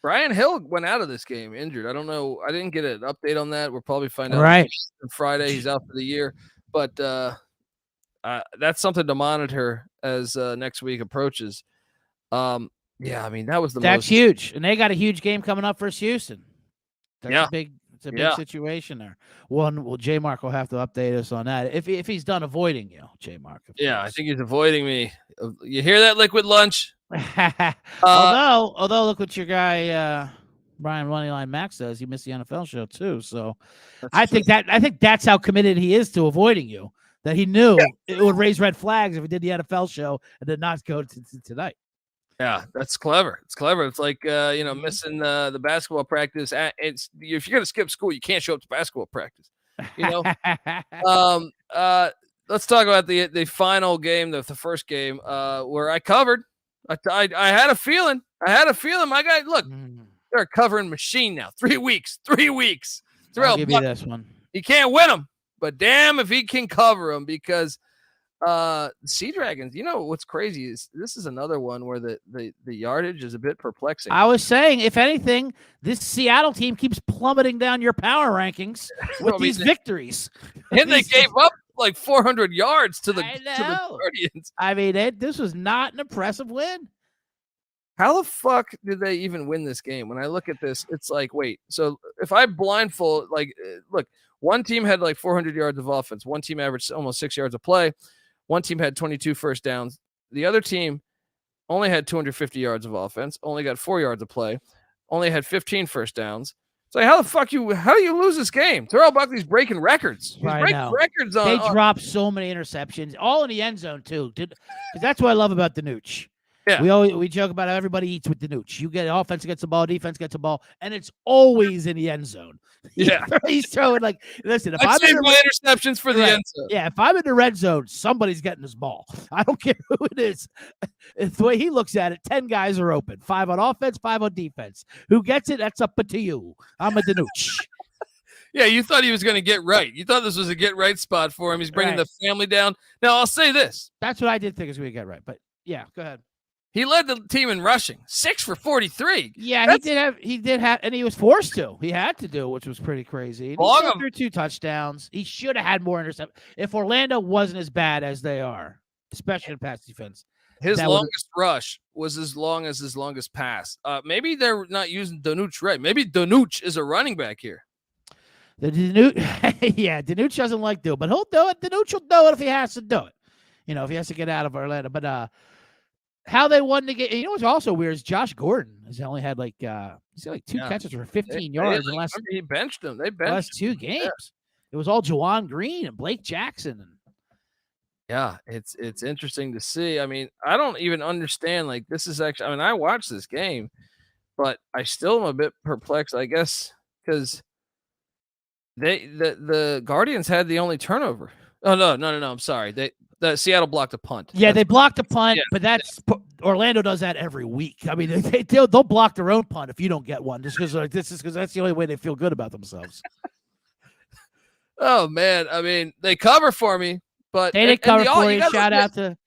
Brian Hill went out of this game injured. I don't know. I didn't get an update on that. We'll probably find out on Friday. He's out for the year. But that's something to monitor as next week approaches. Yeah, I mean, that's huge. And they got a huge game coming up versus Houston. It's a big situation there. Well, J Mark will have to update us on that. If he's done avoiding you, J Mark. Yeah, I think he's avoiding me. You hear that, Liquid Lunch? Although look what your guy Brian Moneyline Max does. He missed the NFL show too. So I think that's how committed he is to avoiding you. That he knew it would raise red flags if he did the NFL show and did not go to tonight. Yeah, that's clever. It's clever. It's like missing the basketball practice. If you're gonna skip school, you can't show up to basketball practice. Let's talk about the final game, the first game, where I covered. I had a feeling. My guy, look, they're a covering machine now. 3 weeks. I'll give you this one. He can't win them, but damn if he can cover them, because Sea Dragons, what's crazy is this is another one where the yardage is a bit perplexing. I was saying, if anything, this Seattle team keeps plummeting down your power rankings with these victories. And they gave up like 400 yards to the Guardians. I mean, this was not an impressive win. How the fuck did they even win this game? When I look at this, it's like, wait, so if I blindfold, look, one team had like 400 yards of offense. One team averaged almost 6 yards of play. One team had 22 first downs. The other team only had 250 yards of offense, only got 4 yards of play, only had 15 first downs. It's like, how do you lose this game? Terrell Buckley's breaking records. He's breaking records on. They dropped so many interceptions, all in the end zone too. Because that's what I love about Danucci. Yeah, we joke about how everybody eats with Danucci. You get offense gets the ball, defense gets the ball, and it's always in the end zone. Yeah, he's throwing listen. If I'm in my interceptions for the end zone. Yeah, if I'm in the red zone, somebody's getting this ball. I don't care who it is. It's the way he looks at it. 10 guys are open. 5 on offense, 5 on defense. Who gets it? That's up to you. I'm a Danucci. Yeah, you thought he was going to get right. You thought this was a get right spot for him. He's bringing the family down. Now I'll say this. That's what I did think is going to get right. But yeah, go ahead. He led the team in rushing, 6 for 43. Yeah, he did have, and he was forced to. He had to do, which was pretty crazy. He threw 2 touchdowns. He should have had more interceptions. If Orlando wasn't as bad as they are, especially in pass defense, his longest rush was as long as his longest pass. Maybe they're not using Danucci right. Maybe Danucci is a running back here. Danucci doesn't like do it, but he'll do it. Danucci will do it if he has to do it. If he has to get out of Orlando, but how they won the game. What's also weird is Josh Gordon has only had he's got 2 catches for 15 yards in the last. He benched him. They benched last 2 games. it was all Juwan Green and Blake Jackson. And yeah, it's interesting to see. I mean, I don't even understand. Like, this is actually. I mean, I watched this game, but I still am a bit perplexed. I guess because the Guardians had the only turnover. Oh no! I'm sorry. The Seattle blocked a punt. Yeah, they blocked a punt, but Orlando does that every week. I mean, they'll block their own punt if you don't get one, just because that's the only way they feel good about themselves. Oh man, I mean, they cover for me, but they didn't cover for you. Shout out to,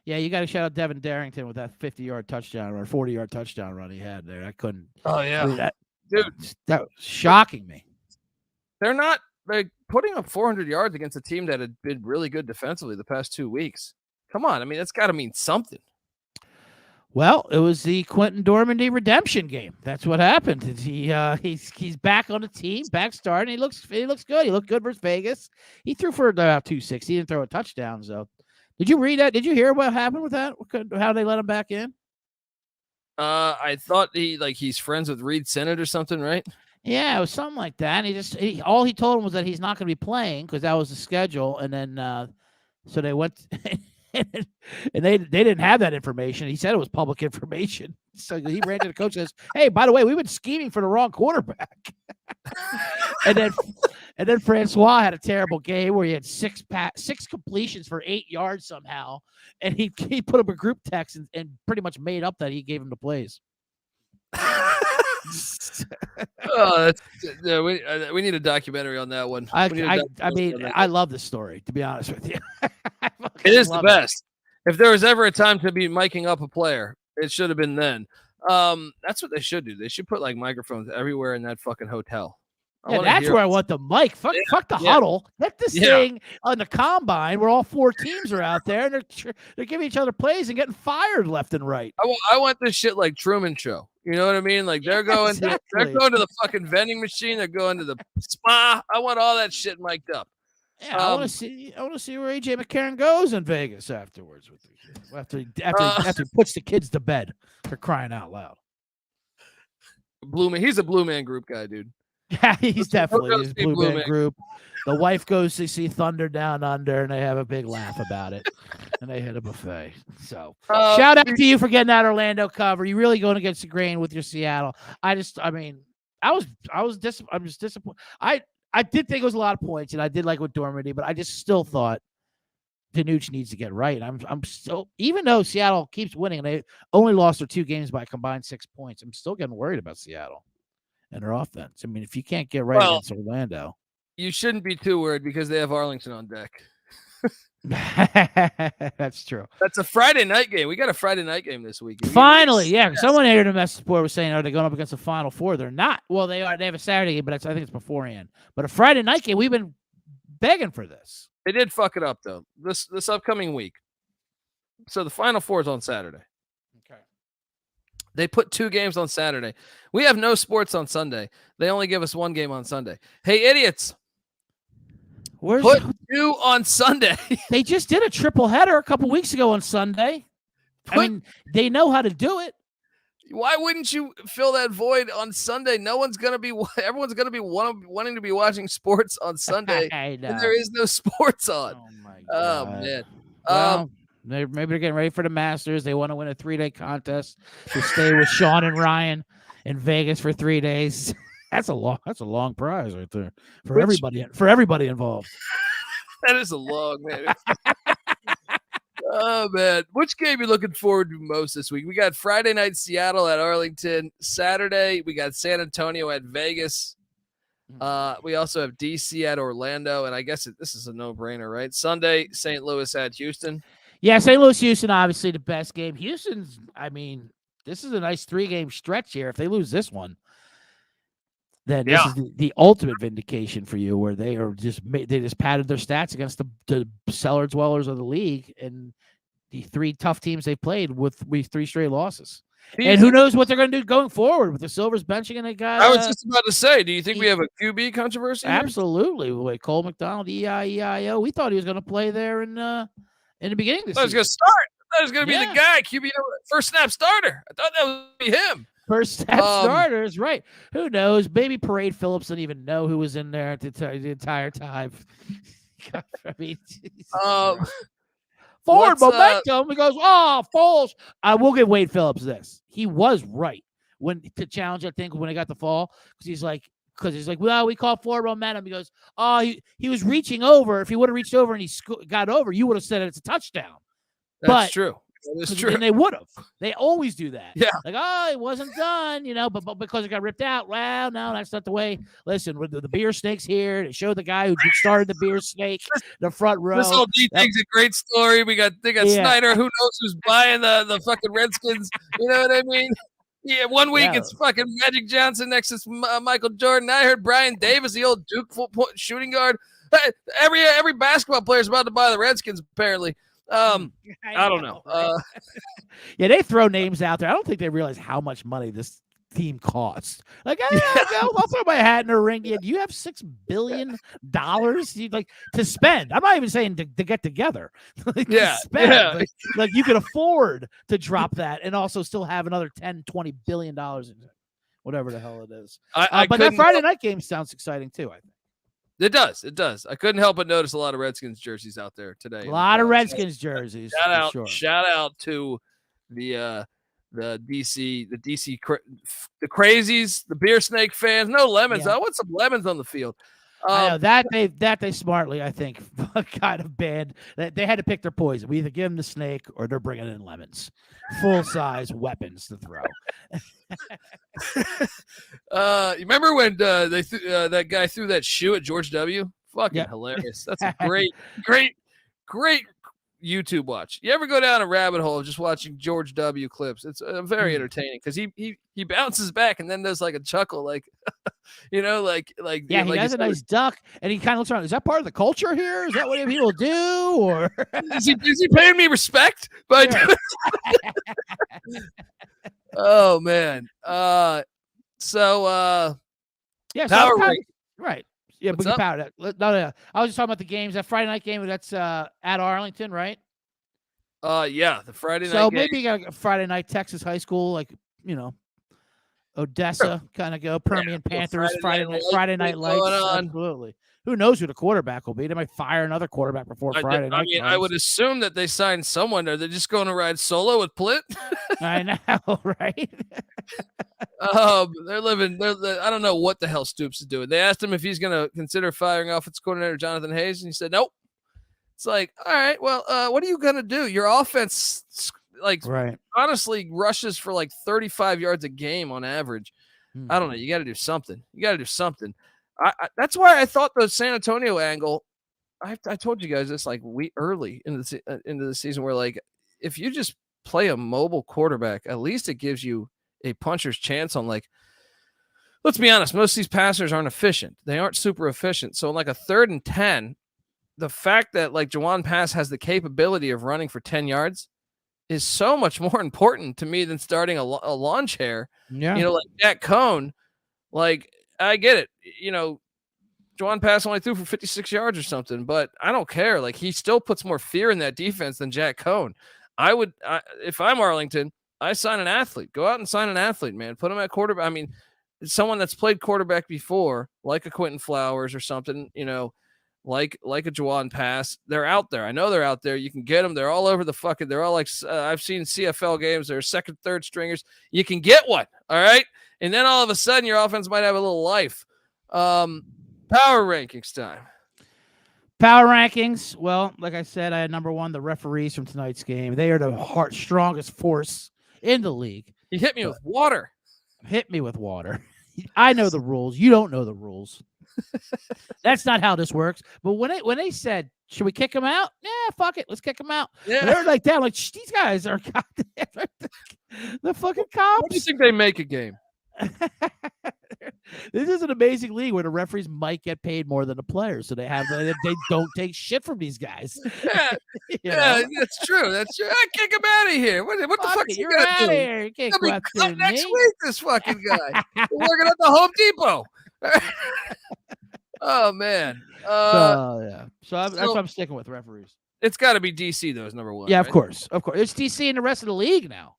you got to shout out Devin Darrington with that 50-yard touchdown or 40-yard touchdown run he had there. I couldn't. Oh yeah, dude, that was shocking me. They're not like putting up 400 yards against a team that had been really good defensively the past 2 weeks. Come on, I mean, that's got to mean something. Well, it was the Quentin Dormandy redemption game. That's what happened. He's back on the team, back starting. He looks good. He looked good versus Vegas. He threw for about 260. He didn't throw a touchdown, though. Did you read that? Did you hear what happened with that? How they let him back in? I thought he's friends with Reed Sennett or something, right? Yeah, it was something like that. And all he told him was that he's not going to be playing because that was the schedule. And then so they went and they didn't have that information. He said it was public information. So he ran to the coach and says, "Hey, by the way, we've been scheming for the wrong quarterback." and then Francois had a terrible game where he had six completions for 8 yards somehow, and he put up a group text and pretty much made up that he gave him the plays. We need a documentary on that one. I mean, I love the story, to be honest with you. It is the best. If there was ever a time to be miking up a player, it should have been then. That's what they should do. They should put like microphones everywhere in that fucking hotel. Yeah, that's where I want the mic. Fuck the huddle. Get this thing on the combine where all 4 teams are out there and they're giving each other plays and getting fired left and right. I want this shit like Truman Show. You know what I mean? Like they're going to the fucking vending machine. They're going to the spa. I want all that shit mic'd up. Yeah, I want to see where AJ McCarron goes in Vegas afterwards after he puts the kids to bed. For crying out loud. He's a Blue Man Group guy, dude. Yeah, he's definitely his Blue Man Group. The wife goes to see Thunder Down Under, and they have a big laugh about it. And they hit a buffet. So shout out to you for getting that Orlando cover. You really going against the grain with your Seattle. I'm just disappointed. I did think it was a lot of points, and I did like with Dormandy, but I just still thought Danucci needs to get right. I'm still, even though Seattle keeps winning, and they only lost their 2 games by a combined 6 points, I'm still getting worried about Seattle and their offense. I mean, if you can't get right against Orlando, you shouldn't be too worried because they have Arlington on deck. That's true. That's a Friday night game. We got a Friday night game this week. Finally, yeah. Yes. Someone here in the message board was saying, "Are they going up against the Final Four?" They're not. Well, they are. They have a Saturday game, but I think it's beforehand. But a Friday night game, we've been begging for this. They did fuck it up though. This upcoming week. So the Final Four is on Saturday. Okay. They put 2 games on Saturday. We have no sports on Sunday. They only give us 1 game on Sunday. Hey, idiots. Put 2 on Sunday. They just did a triple header a couple weeks ago on Sunday. I mean, they know how to do it. Why wouldn't you fill that void on Sunday? Everyone's going to be wanting to be watching sports on Sunday. I know. And there is no sports on. Oh my God. Oh man. Well, maybe they're getting ready for the Masters. They want to win a 3-day contest to stay with Sean and Ryan in Vegas for 3 days. That's a long prize right there for everybody involved. That is a long, man. Oh man, which game you looking forward to most this week? We got Friday night Seattle at Arlington. Saturday we got San Antonio at Vegas. We also have DC at Orlando, and I guess this is a no-brainer, right? Sunday, St. Louis at Houston. Yeah, St. Louis, Houston, obviously the best game. Houston's, I mean, this is a nice 3-game stretch here. If they lose this one, then this is the ultimate vindication for you, where they just padded their stats against the cellar dwellers of the league and the 3 tough teams they played with 3 straight losses. And who knows what they're going to do going forward with the Silvers benching and they got. I was just about to say, do you think we have a QB controversy? Absolutely. Wait, Cole McDonald, EIEIO. We thought he was going to play there in the beginning of the season. I was going to start. I thought he was going to be the guy, QB first snap starter. I thought that would be him. First step starters, right? Who knows? Maybe Parade Phillips didn't even know who was in there the entire time. God, I mean, forward momentum. He goes, Foles. I will give Wade Phillips this. He was right to challenge, I think, when he got the fall, because he's like, well, we call forward momentum. He goes, he was reaching over. If he would have reached over and he got over, you would have said it's a touchdown. That's true. That is true. And they would have. They always do that. Yeah. Like, it wasn't done, but because it got ripped out. Well, no, that's not the way. Listen, with the beer snakes here, they show the guy who started the beer snake, the front row. This whole D thing's a great story. They got Snyder. Who knows who's buying the fucking Redskins? You know what I mean? Yeah, 1 week it's fucking Magic Johnson next to Michael Jordan. I heard Brian Davis, the old Duke shooting guard. Every basketball player is about to buy the Redskins, apparently. I don't know. Yeah, they throw names out there. I don't think they realize how much money this team costs. Like, I'll throw my hat in a ring. Yeah, do you have $6 billion to spend? I'm not even saying to get together. To spend. Like you could afford to drop that and also still have another $10-20 billion in whatever the hell it is. But that Friday night game sounds exciting too, I think. It does. I couldn't help but notice a lot of Redskins jerseys out there today. A lot of Redskins jerseys. Shout out to the DC, the crazies, the beer snake fans. No lemons. I want some lemons on the field. I know that they smartly, I think, kind of banned. They had to pick their poison. We either give them the snake or they're bringing in lemons, full size weapons to throw. You remember when that guy threw that shoe at George W? Fucking hilarious. That's a great YouTube watch. You ever go down a rabbit hole of just watching George W clips? It's very entertaining because he bounces back and then does like a chuckle, like he has a nice duck and he kind of looks around. Is that part of the culture here? Is that what people do? Or is he paying me respect by doing Oh man. Power right. Yeah, we can power that. No. I was just talking about the games. That Friday night game, that's at Arlington, right? Yeah, the Friday night So game. maybe you got a Friday night Texas high school, like, Odessa, kind of go. Permian Panthers, Friday night lights. Absolutely. Who knows who the quarterback will be? They might fire another quarterback before Friday night. I would assume that they signed someone. Are they just going to ride solo with Plitt? I know, right? They're living. I don't know what the hell Stoops is doing. They asked him if he's going to consider firing offensive coordinator Jonathan Hayes, and he said nope. It's like, all right, well, what are you going to do? Your offense, honestly, rushes for like 35 yards a game on average. I don't know. You got to do something. That's why I thought the San Antonio angle. I told you guys this like early into the season, where like if you just play a mobile quarterback, at least it gives you a puncher's chance on like. Let's be honest, most of these passers aren't efficient. They aren't super efficient. So like a 3rd and 10, the fact that like Jawan Pass has the capability of running for 10 yards is so much more important to me than starting a lawn chair. Yeah, like Jack Cohn, like. I get it. Jawan Pass only threw for 56 yards or something, but I don't care. Like, he still puts more fear in that defense than Jack Cohn. If I'm Arlington, I sign an athlete. Go out and sign an athlete, man. Put him at quarterback. I mean, someone that's played quarterback before, like a Quentin Flowers or something, like a Jawan Pass. They're out there. I know they're out there. You can get them. They're all over the fucking. They're all like, I've seen CFL games. They're 2nd, 3rd stringers. You can get one. All right. And then all of a sudden, your offense might have a little life. Power rankings time. Power rankings. Well, like I said, I had number 1, the referees from tonight's game. They are the strongest force in the league. You hit me with water. Hit me with water. I know the rules. You don't know the rules. That's not how this works. But when they said, should we kick him out? Yeah, fuck it. Let's kick him out. Yeah. They're like that. Like, these guys are goddamn the fucking cops. What do you think they make a game? This is an amazing league where the referees might get paid more than the players, so they don't take shit from these guys. Yeah, that's true. That's true. Kick him out of here. What the fuck is he gonna do? Here. You can't go after next week. This fucking guy. We're working at the Home Depot. Oh man. Yeah. So that's what I'm sticking with, referees. It's got to be DC though, is number 1. Yeah, right? of course. It's DC and the rest of the league now.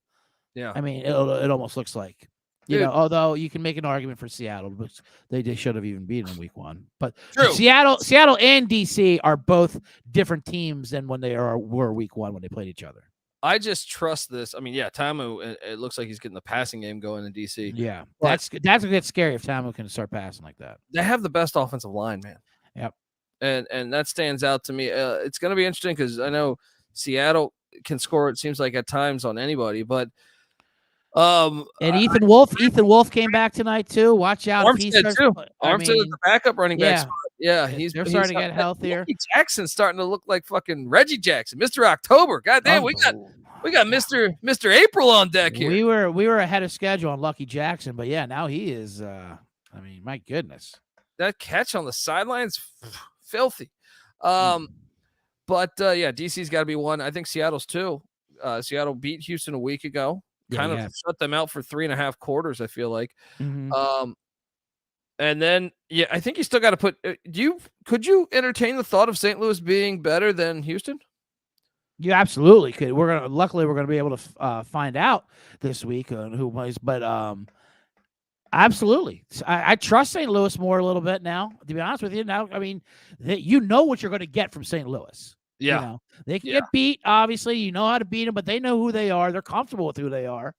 Yeah. I mean, it almost looks like You know, although you can make an argument for Seattle, but they should have even beaten in week 1. But True. Seattle and DC are both different teams than when they were week 1 when they played each other. I just trust this. I mean, yeah, Tamu, it looks like he's getting the passing game going in DC. Yeah, that's going to get scary if Tamu can start passing like that. They have the best offensive line, man. Yep. And that stands out to me. It's going to be interesting because I know Seattle can score, it seems like, at times on anybody, but and Ethan Wolf came back tonight too. Watch out. Armstead too. Armstead is the backup running back spot. Yeah, they're starting to get healthier. Reggie Jackson's starting to look like fucking Reggie Jackson, Mr. October. God damn, we got Mr. April on deck here. We were ahead of schedule on Lucky Jackson, but yeah, now he is. I mean, my goodness, that catch on the sidelines, filthy. But yeah, DC's got to be one. I think Seattle's two. Seattle beat Houston a week ago. Kind of shut them out for 3.5 quarters, I feel like. Mm-hmm. And then, yeah, I think you still got to put. Could you entertain the thought of St. Louis being better than Houston? You absolutely could. Luckily, we're gonna be able to find out this week on who plays. But absolutely, I trust St. Louis more a little bit now. To be honest with you, now I mean, you know what you're going to get from St. Louis. Yeah, you know, they can get beat. Obviously, you know how to beat them, but they know who they are. They're comfortable with who they are.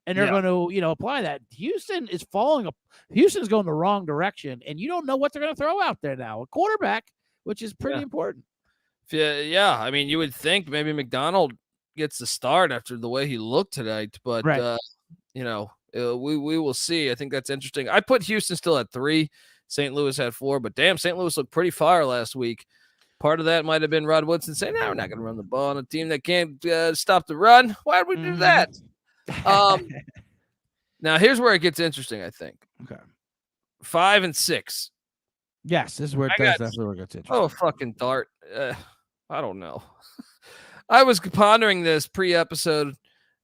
And they're going to, apply that. Houston is Houston's going the wrong direction, and you don't know what they're going to throw out there now. A quarterback, which is pretty important. Yeah. I mean, you would think maybe McDonald gets the start after the way he looked tonight, but we will see. I think that's interesting. I put Houston still at 3. St. Louis had 4, but damn, St. Louis looked pretty fire last week. Part of that might have been Rod Woodson saying, "No, we're not going to run the ball on a team that can't stop the run. Why would we do that?" Now here's where it gets interesting, I think. Okay. 5 and 6. Yes, this is where definitely where it gets interesting. Oh, fucking dart. I don't know. I was pondering this pre-episode,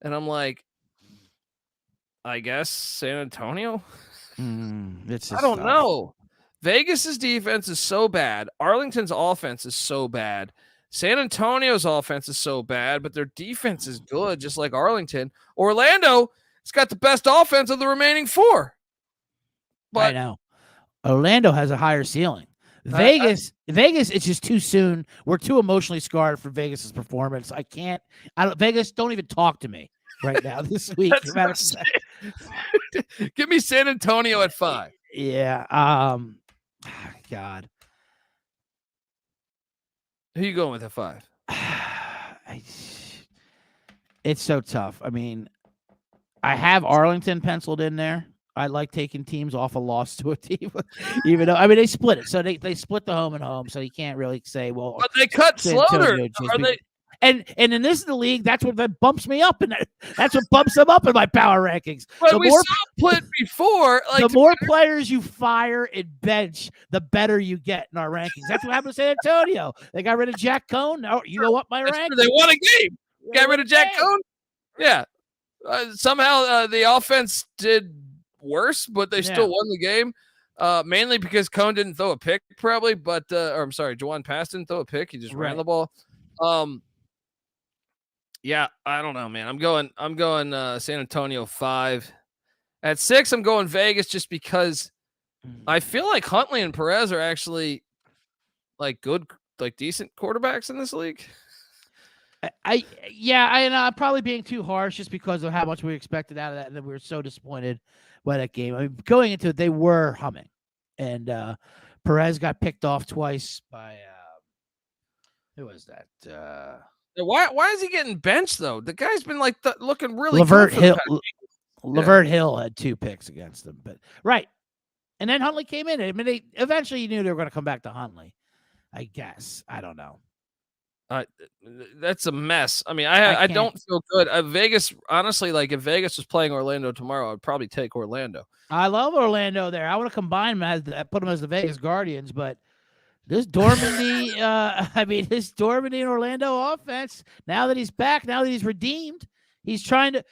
and I'm like, I guess San Antonio? I don't know. Vegas's defense is so bad. Arlington's offense is so bad. San Antonio's offense is so bad, but their defense is good, just like Arlington. Orlando has got the best offense of the remaining 4. But I know. Orlando has a higher ceiling. Vegas, it's just too soon. We're too emotionally scarred for Vegas's performance. Vegas, don't even talk to me right now this week. Give me San Antonio at 5. Yeah. God. Who you going with at 5? It's so tough. I mean, I have Arlington penciled in there. I like taking teams off a loss to a team, even though they split it. So they split the home and home. So you can't really say, well, but they cut Slaughter. And in this league, that's what that bumps me up, and that's what bumps them up in my power rankings. But we saw split before. The more players you fire and bench, the better you get in our rankings. That's what happened to San Antonio. They got rid of Jack Cohn. Now you know what my rank? They won a game. Got rid of Jack Cohn. Yeah. Somehow the offense did worse, but they still won the game. Mainly because Cohn didn't throw a pick, probably. But I'm sorry, Juwan Pass didn't throw a pick. He just ran the ball. Yeah, I don't know, man. I'm going San Antonio 5. At 6, I'm going Vegas just because I feel like Huntley and Perez are actually like good, like decent quarterbacks in this league. I'm probably being too harsh just because of how much we expected out of that, and then we were so disappointed by that game. I mean, going into it, they were humming, and Perez got picked off twice by who was that? Why is he getting benched though? The guy's been like looking really Lavert good Hill. Lavert Hill had 2 picks against them, but and then Huntley came in. I mean, they eventually knew they were going to come back to Huntley. I guess I don't know. That's a mess. I mean, I don't feel good. Vegas, honestly, like if Vegas was playing Orlando tomorrow, I'd probably take Orlando. I love Orlando there. I want to combine them put them as the Vegas Guardians, but this Dormandy, this Dormandy and Orlando offense, now that he's back, now that he's redeemed, he's trying to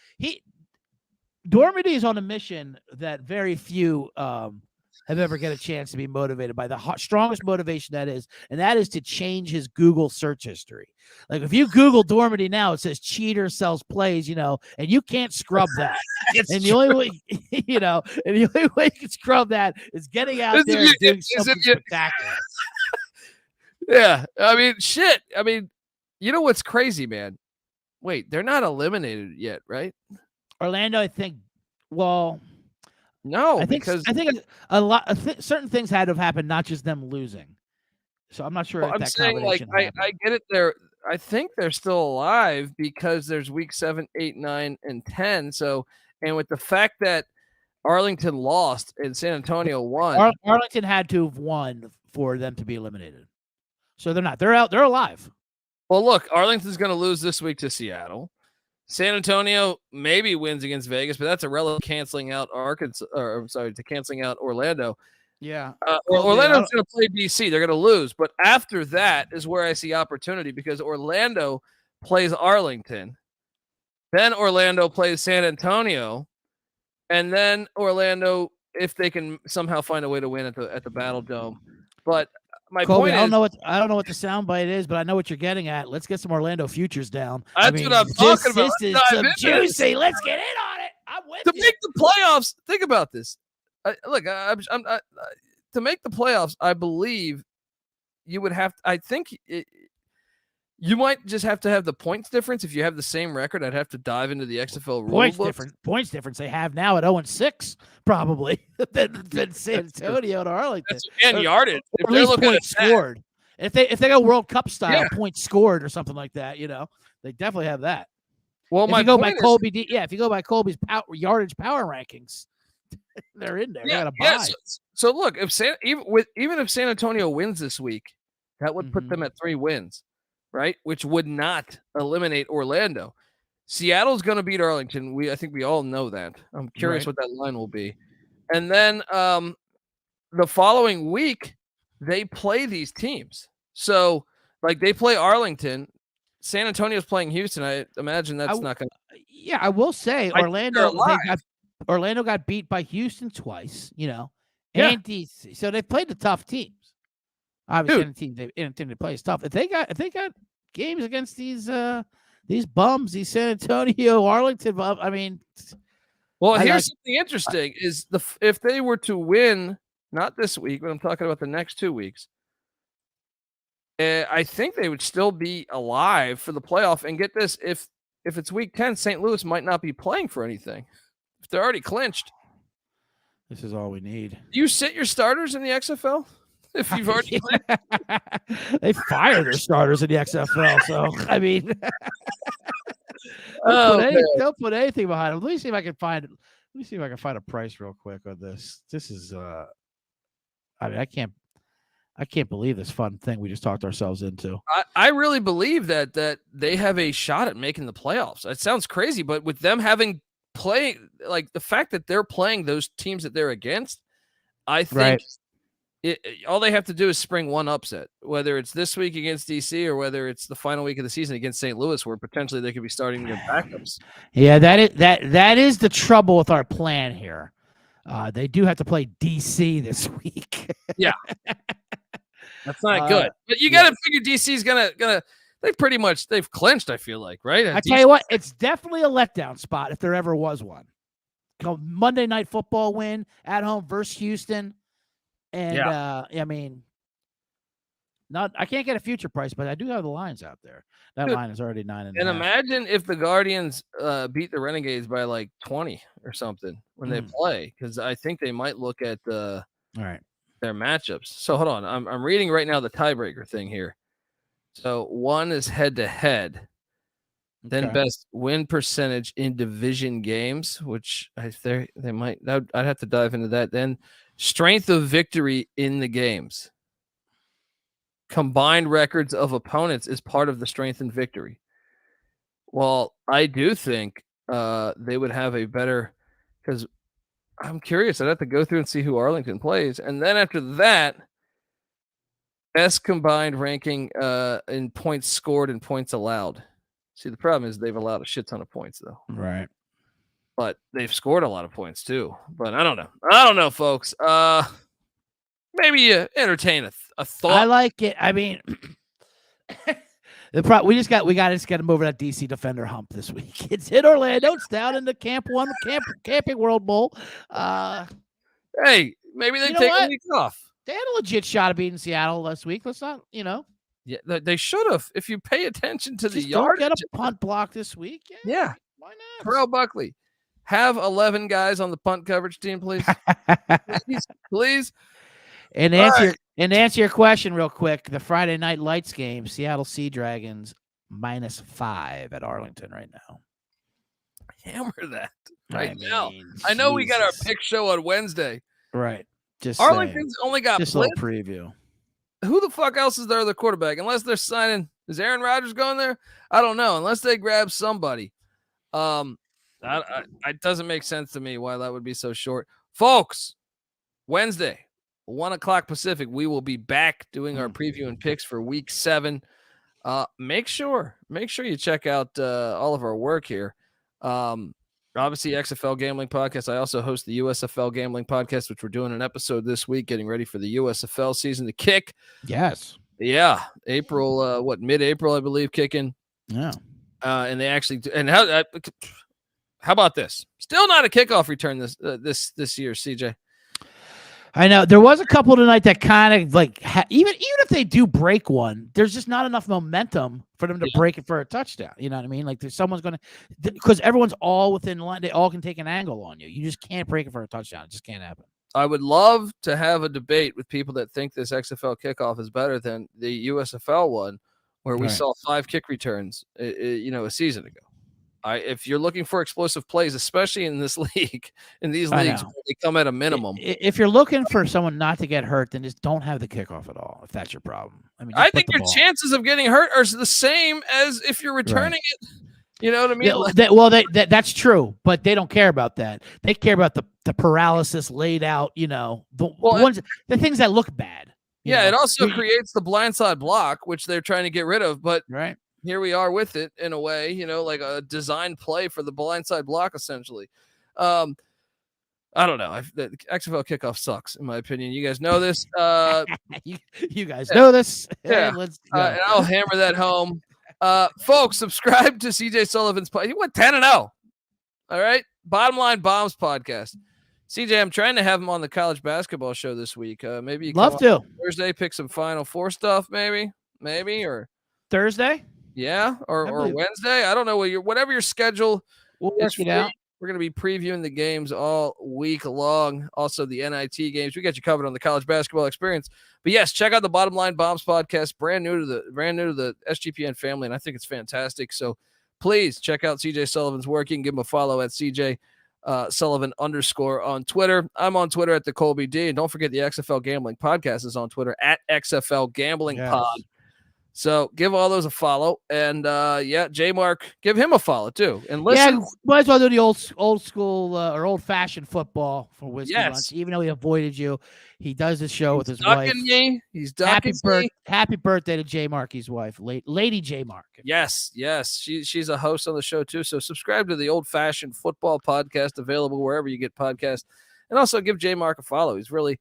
Dormandy is on a mission that very few have ever get a chance to be motivated by the strongest motivation that is to change his Google search history. Like if you Google Dormady now, it says cheater sells plays, and you can't scrub that. And the only way, and the only way you can scrub that is getting out there and doing something spectacular. Yeah, I mean, shit. I mean, you know what's crazy, man? Wait, they're not eliminated yet, right? Orlando, I think. Well, no, I think a lot of certain things had to have happened, not just them losing. So I'm not sure. Well, if I'm that saying, like, combination I get it. I think they're still alive because there's week 7, 8, 9, and 10. So, and with the fact that Arlington lost and San Antonio won, Arlington had to have won for them to be eliminated. So they're not. They're out. They're alive. Well, look, Arlington's going to lose this week to Seattle. San Antonio maybe wins against Vegas, but that's irrelevant. Canceling out canceling out Orlando. Yeah. Orlando's going to play DC. They're going to lose. But after that is where I see opportunity because Orlando plays Arlington. Then Orlando plays San Antonio. And then Orlando, if they can somehow find a way to win at the Battle Dome. But my Colby, point I don't know what the soundbite is, but I know what you're getting at. Let's get some Orlando futures down. That's what I'm talking about. This is some juicy. Let's get in on it. I'm with you. To make the playoffs, think about this. To make the playoffs, I believe you would have. I think you might just have to have the points difference. If you have the same record, I'd have to dive into the XFL rule points difference they have now at 0-6 probably than San Antonio and Arlington. And yardage. If they're looking points scored. If they go World Cup style, points scored or something like that, they definitely have that. Well, if you go by Colby's yardage power rankings, they're in there. They got to buy. Yeah, so look, even if San Antonio wins this week, that would put them at 3 wins. Right, which would not eliminate Orlando. Seattle's going to beat Arlington. I think we all know that. I'm curious what that line will be. And then the following week, they play these teams. So, like, they play Arlington. San Antonio's playing Houston. I imagine that's not going to. Yeah, I will say Orlando got beat by Houston twice, and DC. So they played the tough teams. Obviously, the team they play is tough. If they got games against these bums, these San Antonio, Arlington bums, I mean. Well, here's something interesting: is if they were to win, not this week, but I'm talking about the next 2 weeks. I think they would still be alive for the playoff. And get this: if it's week 10, St. Louis might not be playing for anything. If they're already clinched, this is all we need. Do you sit your starters in the XFL? If you've already they fire their starters in the XFL, so I mean, don't put anything behind them. Let me see if I can find a price real quick on this. This is, I can't believe this fun thing we just talked ourselves into. I really believe that they have a shot at making the playoffs. It sounds crazy, but with them having like the fact that they're playing those teams that they're against, I think. Right. All they have to do is spring one upset, whether it's this week against DC or whether it's the final week of the season against St. Louis, where potentially they could be starting their backups. Yeah, that is the trouble with our plan here. They do have to play DC this week. Yeah, that's not good. But you got to figure DC's gonna. They've clinched. I feel like, right? I tell you what, it's definitely a letdown spot if there ever was one. Monday Night Football win at home versus Houston. And I mean, I can't get a future price, but I do have the lines out there. That line is already 9.5. And imagine if the Guardians beat the Renegades by like 20 or something when they play, because I think they might look at their matchups. So hold on, I'm reading right now the tiebreaker thing here. So one is head to head, then best win percentage in division games, which they might. I'd have to dive into that. Then strength of victory in the games. Combined records of opponents is part of the strength and victory. Well, I do think they would have a better, because I'm curious. I'd have to go through and see who Arlington plays. And then after that, best combined ranking in points scored and points allowed. See, the problem is they've allowed a shit ton of points, though. Right. But they've scored a lot of points, too. But I don't know. I don't know, folks. maybe you entertain a thought. I like it. I mean, we got to get him over that DC Defender hump this week. It's in Orlando. It's down in the Camping World Bowl. Hey, maybe they take a week off. They had a legit shot of beating Seattle last week. Let's not, Yeah, they should have. If you pay attention to the just yard, don't get a punt block this week. Yeah. Why not? Terrell Buckley, have 11 guys on the punt coverage team, please. please. And answer your question real quick. The Friday Night Lights game, Seattle Sea Dragons -5 at Arlington right now. Hammer that right now. I know we got our pick show on Wednesday. Right. Just Arlington's only got just a little preview. Who the fuck else is their other quarterback? Unless they're signing, is Aaron Rodgers going there? I don't know. Unless they grab somebody. It doesn't make sense to me why that would be so short. Folks, Wednesday, 1:00 Pacific, we will be back doing our preview and picks for week 7. Make sure you check out all of our work here. Obviously, XFL Gambling Podcast. I also host the USFL Gambling Podcast, which we're doing an episode this week, getting ready for the USFL season to kick. Yes. Yeah. April, mid-April, I believe, kicking. Yeah. And they actually – and how about this? Still not a kickoff return this year, CJ. I know there was a couple tonight that kind of like even if they do break one, there's just not enough momentum for them to break it for a touchdown. You know what I mean? Like there's someone's going to, because everyone's all within line. They all can take an angle on you. You just can't break it for a touchdown. It just can't happen. I would love to have a debate with people that think this XFL kickoff is better than the USFL one, where we saw 5 kick returns, a season ago. If you're looking for explosive plays, especially in this league, in these leagues, they come at a minimum. If you're looking for someone not to get hurt, then just don't have the kickoff at all. If that's your problem, I think your chances of getting hurt are the same as if you're returning it. You know what I mean? That's true, but they don't care about that. They care about the paralysis laid out. The things that look bad. It also creates the blindside block, which they're trying to get rid of, but right. Here we are with it in a way, like a design play for the blindside block, essentially. I don't know. The XFL kickoff sucks, in my opinion. You guys know this. You guys know this. Yeah. Let's go. And I'll hammer that home. Folks, subscribe to CJ Sullivan's podcast. He went 10-0. All right. Bottom Line Bombs podcast. CJ, I'm trying to have him on the college basketball show this week. Maybe you love to Thursday, pick some Final Four stuff, maybe, or Thursday. Yeah, or Wednesday. I don't know whatever your schedule. We'll work it out. We're going to be previewing the games all week long. Also, the NIT games. We got you covered on the college basketball experience. But yes, check out the Bottom Line Bombs podcast. Brand new to the SGPN family, and I think it's fantastic. So please check out CJ Sullivan's work. You can give him a follow at CJ Sullivan _ on Twitter. I'm on Twitter at the Colby D, and don't forget the XFL Gambling Podcast is on Twitter at XFL Gambling Pod. So give all those a follow, and J-Mark, give him a follow too. And listen, might as well do the old school or old fashioned football for Whiskey Lunch. Even though he avoided you, he does this show with his wife. He's ducking me. Happy birthday to J-Marky's wife, Lady J-Mark. Yes, she's a host on the show too. So subscribe to the Old Fashioned Football Podcast, available wherever you get podcasts, and also give J-Mark a follow. He's really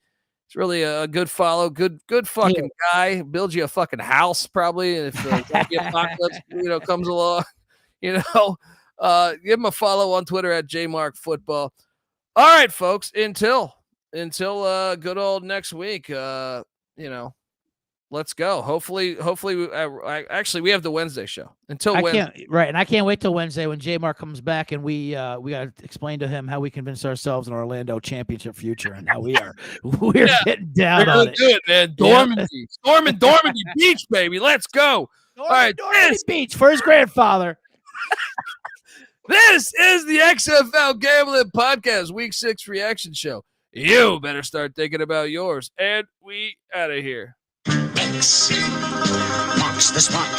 a good follow, good fucking guy. Builds you a fucking house probably if the apocalypse comes along. Give him a follow on Twitter at JMarkFootball. All right, folks. Until good old next week. Let's go. Hopefully, we have the Wednesday show until Wednesday. And I can't wait till Wednesday when J-Mark comes back and we got to explain to him how we convince ourselves in Orlando championship future and how we're getting down on it. Good, man. Dormandy Beach, baby. Let's go. All right, Dormandy Beach for his grandfather. This is the XFL Gambling Podcast Week 6 reaction show. You better start thinking about yours, and we out of here. X marks the spot.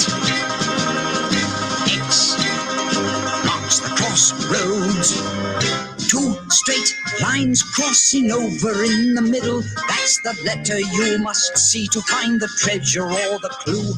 X marks the crossroads. 2 straight lines crossing over in the middle. That's the letter you must see to find the treasure or the clue.